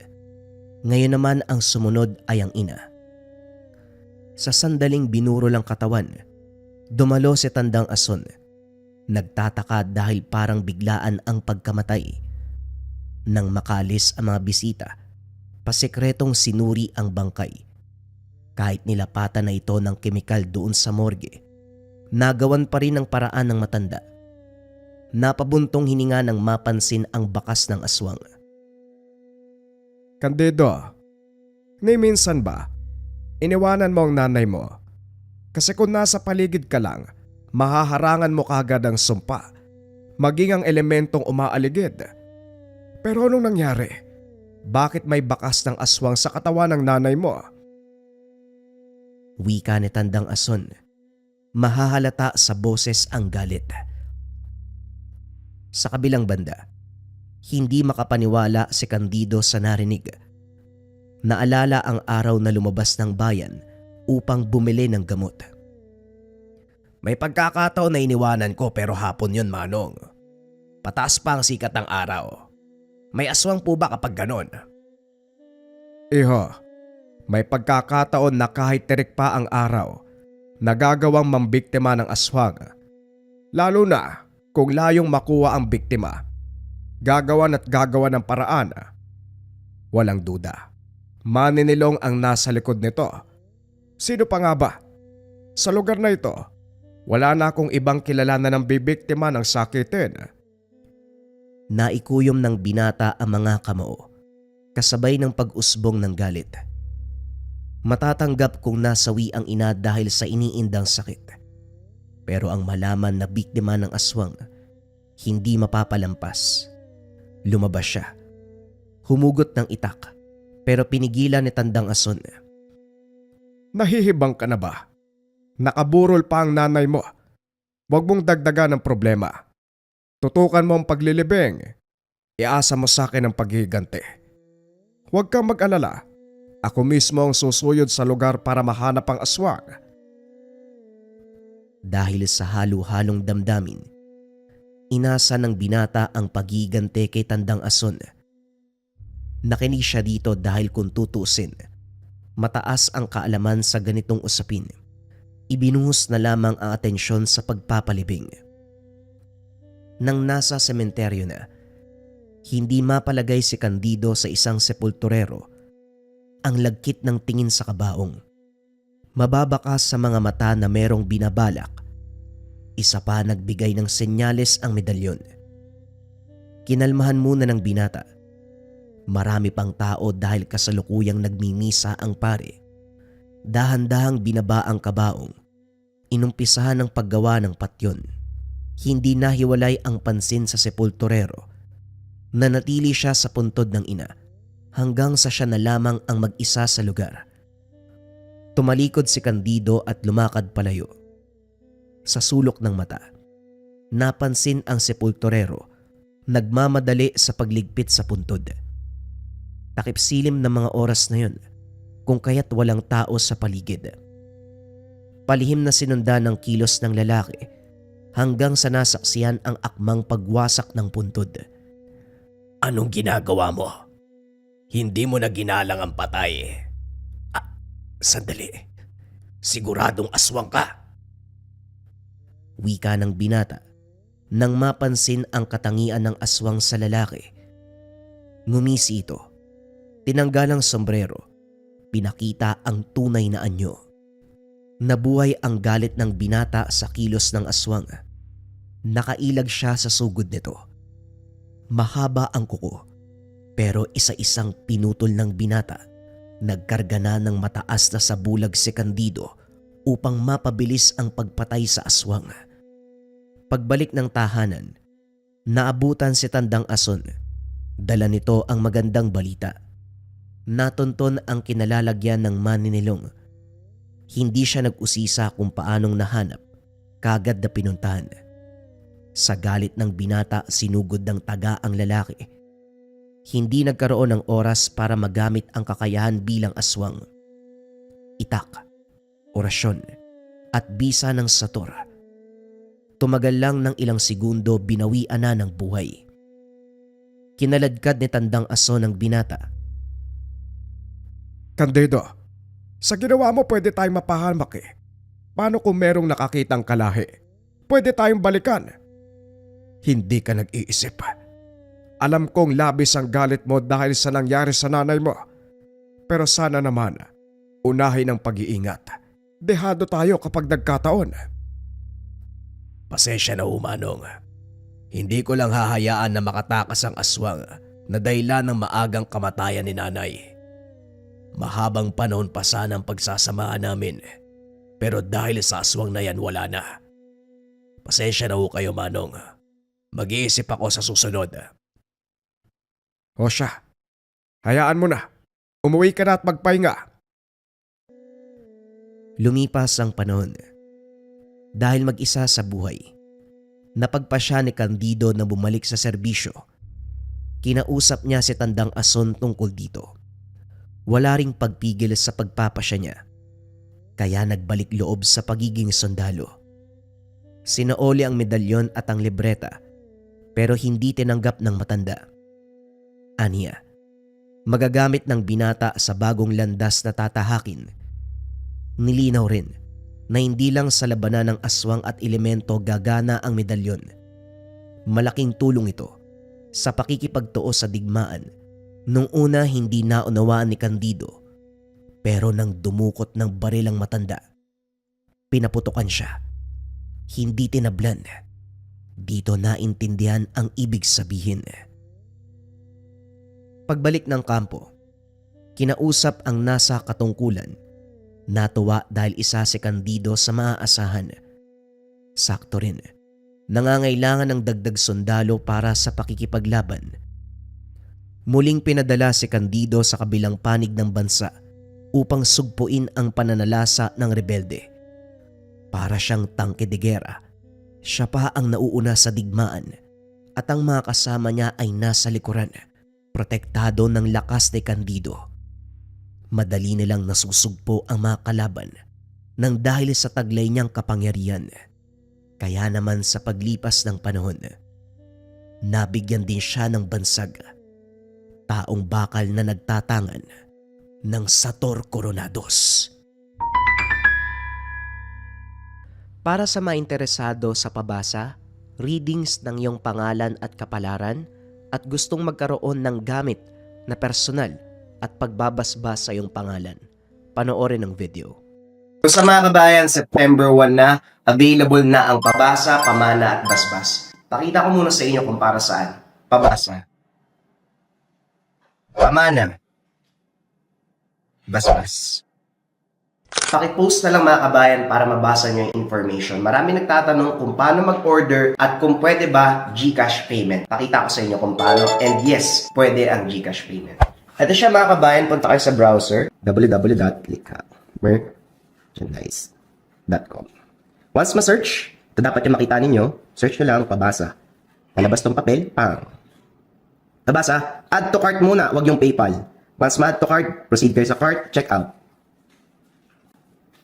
Ngayon naman ang sumunod ay ang ina. Sa sandaling binuro lang katawan, dumalo si Tandang Ason. Nagtataka dahil parang biglaan ang pagkamatay. Nang makalis ang mga bisita, pasikretong sinuri ang bangkay. Kahit nilapatan na ito ng kemikal doon sa morgue, nagawan pa rin ang paraan ng matanda. Napabuntong hininga nang mapansin ang bakas ng aswang. Candido, ni minsan ba, iniwanan mo ang nanay mo? Kasi kung nasa paligid ka lang, mahaharangan mo kaagad ang sumpa, maging ang elementong umaaligid. Pero anong nangyari? Bakit may bakas ng aswang sa katawan ng nanay mo? Wika ni Tandang Ason. Mahahalata sa boses ang galit. Sa kabilang banda, hindi makapaniwala si Candido sa narinig. Naalala ang araw na lumabas ng bayan upang bumili ng gamot. May pagkakataon na iniwanan ko pero hapon yun, Manong. Pataas pa ang sikat ng araw. May aswang po ba kapag ganon? Iho, may pagkakataon na kahit tirik pa ang araw, nagagawang mambiktima ng aswang. Lalo na kung layong makuha ang biktima. Gagawan at gagawan ng paraan. Walang duda. Maninilong ang nasa likod nito. Sino pa nga ba? Sa lugar na ito, wala na akong ibang kilala na ng bibiktima ng sakitin. Naikuyom ng binata ang mga kamao, kasabay ng pag-usbong ng galit. Matatanggap kung nasawi ang ina dahil sa iniindang sakit. Pero ang malaman na biktima ng aswang, hindi mapapalampas. Lumabas siya. Humugot ng itak, pero pinigilan ni Tandang Ason. Nahihibang ka na ba? Nakaburol pa ang nanay mo. Huwag mong dagdagan ng problema. Tutukan mo ang paglilibing. Iasa mo sa akin ang paghihiganti. Huwag kang mag-alala. Ako mismo ang susuyod sa lugar para mahanap ang aswang. Dahil sa halo-halong damdamin, inasa ng binata ang paghihiganti kay Tandang Ason. Nakinig siya dito dahil kung tutusin, mataas ang kaalaman sa ganitong usapin. Ibinuhos na lamang ang atensyon sa pagpapalibing. Nang nasa sementeryo na, hindi mapalagay si Candido sa isang sepulturero. Ang lagkit ng tingin sa kabaong. Mababakas sa mga mata na merong binabalak. Isa pa nagbigay ng senyales ang medalyon. Kinalmahan muna ng binata. Marami pang tao dahil kasalukuyang nagmimisa ang pare. Dahan-dahang binaba ang kabaong. Inumpisahan ang paggawa ng patyon. Hindi nahiwalay ang pansin sa sepulturero. Nanatili siya sa puntod ng ina hanggang sa siya na lamang ang mag-isa sa lugar. Tumalikod si Candido at lumakad palayo. Sa sulok ng mata, napansin ang sepulturero nagmamadali sa pagligpit sa puntod. Takip-silim ng mga oras na yun kung kaya't walang tao sa paligid. Palihim na sinundan ng kilos ng lalaki hanggang sa nasaksiyan ang akmang pagwasak ng puntod. Anong ginagawa mo? Hindi mo na ginalang ang patay. Sandali. Siguradong aswang ka. Wika ng binata nang mapansin ang katangian ng aswang sa lalaki. Ngumisi ito. Tinanggal ang sombrero. Pinakita ang tunay na anyo. Nabuhay ang galit ng binata sa kilos ng aswang. Nakailag siya sa sugod nito. Mahaba ang kuko, pero isa-isang pinutol ng binata. Nagkarga na ng mataas na sabulag si Candido upang mapabilis ang pagpatay sa aswang. Pagbalik ng tahanan, naabutan si Tandang Ason. Dala nito ang magandang balita. Natunton ang kinalalagyan ng maninilong. Hindi siya nag-usisa kung paanong nahanap, kagad na pinuntahan. Sa galit ng binata, sinugod ng taga ang lalaki. Hindi nagkaroon ng oras para magamit ang kakayahan bilang aswang. Itak, orasyon, at bisa ng sator. Tumagal lang ng ilang segundo, binawian na ng buhay. Kinaladkad ni Tandang Ason ang binata. Candido, sa ginawa mo pwede tayong mapahamak eh. Paano kung merong nakakitang kalahi? Pwede tayong balikan. Hindi ka nag-iisip. Alam kong labis ang galit mo dahil sa nangyari sa nanay mo. Pero sana naman, unahin ang pag-iingat. Dehado tayo kapag nagkataon. Pasensya na, Manong. Hindi ko lang hahayaan na makatakas ang aswang na dahilan ng maagang kamatayan ni nanay. Mahabang panahon pa sana ang pagsasamahan namin. Pero dahil sa aswang na yan, wala na. Pasensya na kayo, Manong. Mag-iisip ako sa susunod. O siya, Hayaan mo na. Umuwi ka na at magpahinga. Lumipas ang panahon. Dahil mag-isa sa buhay, napagpasya ni Candido na bumalik sa serbisyo. Kinausap niya si Tandang Ason tungkol dito. Wala ring pagpigil sa pagpapasya niya. Kaya nagbalik loob sa pagiging sundalo. Sinaoli ang medalyon at ang libreta pero hindi tinanggap ng matanda. Aniya, magagamit ng binata sa bagong landas na tatahakin. Nilinaw rin na hindi lang sa labanan ng aswang at elemento gagana ang medalyon. Malaking tulong ito sa pakikipagtuo sa digmaan. Nung una hindi naunawaan ni Candido, pero nang dumukot ng baril ang matanda, pinaputukan siya. Hindi tinablan. Dito naintindihan ang ibig sabihin. Pagbalik ng kampo, kinausap ang nasa katungkulan. Natuwa dahil isa si Candido sa maaasahan. Sakto rin, nangangailangan ng dagdag sundalo para sa pakikipaglaban. Muling pinadala si Candido sa kabilang panig ng bansa upang sugpuin ang pananalasa ng rebelde. Para siyang tangke de gera, siya pa ang nauuna sa digmaan at ang mga kasama niya ay nasa likuran, protektado ng lakas ni Candido. Madali nilang nasusugpo ang mga kalaban nang dahil sa taglay niyang kapangyarihan. Kaya naman sa paglipas ng panahon, nabigyan din siya ng bansag, taong bakal na nagtatangan ng Sator Coronados. Para sa mga interesado sa pabasa, readings ng iyong pangalan at kapalaran at gustong magkaroon ng gamit na personal at pagbabasbas sa iyong pangalan, panoorin ang video. So sa mga kabayan, September 1 na, available na ang pabasa, pamana at basbas. Pakita ko muna sa inyo kung para saan. Pabasa. Pamana. Basbas. Pakipost na lang mga kabayan para mabasa nyo yung information. Marami nagtatanong kung paano mag-order at kung pwede ba GCash payment. Pakita ko sa inyo kung paano. And yes, pwede ang GCash payment. Ito siya mga kabayan, punta kayo sa browser www.merchandise.com. Once ma-search, ito dapat yung makita ninyo, search nyo lang pabasa. Palabas tong papel, pang. Pabasa, add to cart muna, wag yung PayPal. Once ma-add to cart, proceed kayo sa cart, check out.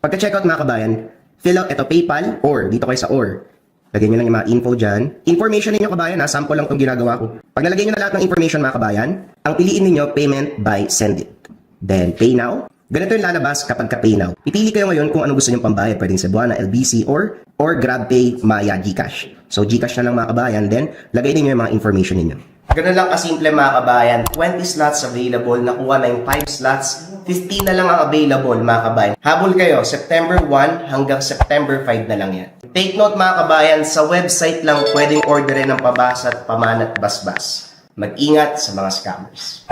Pagka-checkout mga kabayan, fill out ito PayPal or dito kayo sa or. Lagyan nyo lang yung mga info dyan. Information ninyo kabayan ha, sample lang itong ginagawa ko. Pag nalagay nyo na lahat ng information mga kabayan, ang piliin ninyo payment by send it. Then pay now. Ganito yung lalabas kapag ka-pay now. Pipili kayo ngayon kung ano gusto nyong pambayad. Pwedeng Cebuana, LBC or GrabPay, Maya, GCash. So GCash na lang mga kabayan. Then lagay ninyo yung mga information ninyo. Ganun lang kasimple mga kabayan. 20 slots available. Nakuha na yung 5 slots. 15 na lang ang available mga kabayan. Habol kayo, September 1 hanggang September 5 na lang yan. Take note mga kabayan, sa website lang pwedeng orderin ng pabasa at pamana at basbas. Mag-ingat sa mga scammers.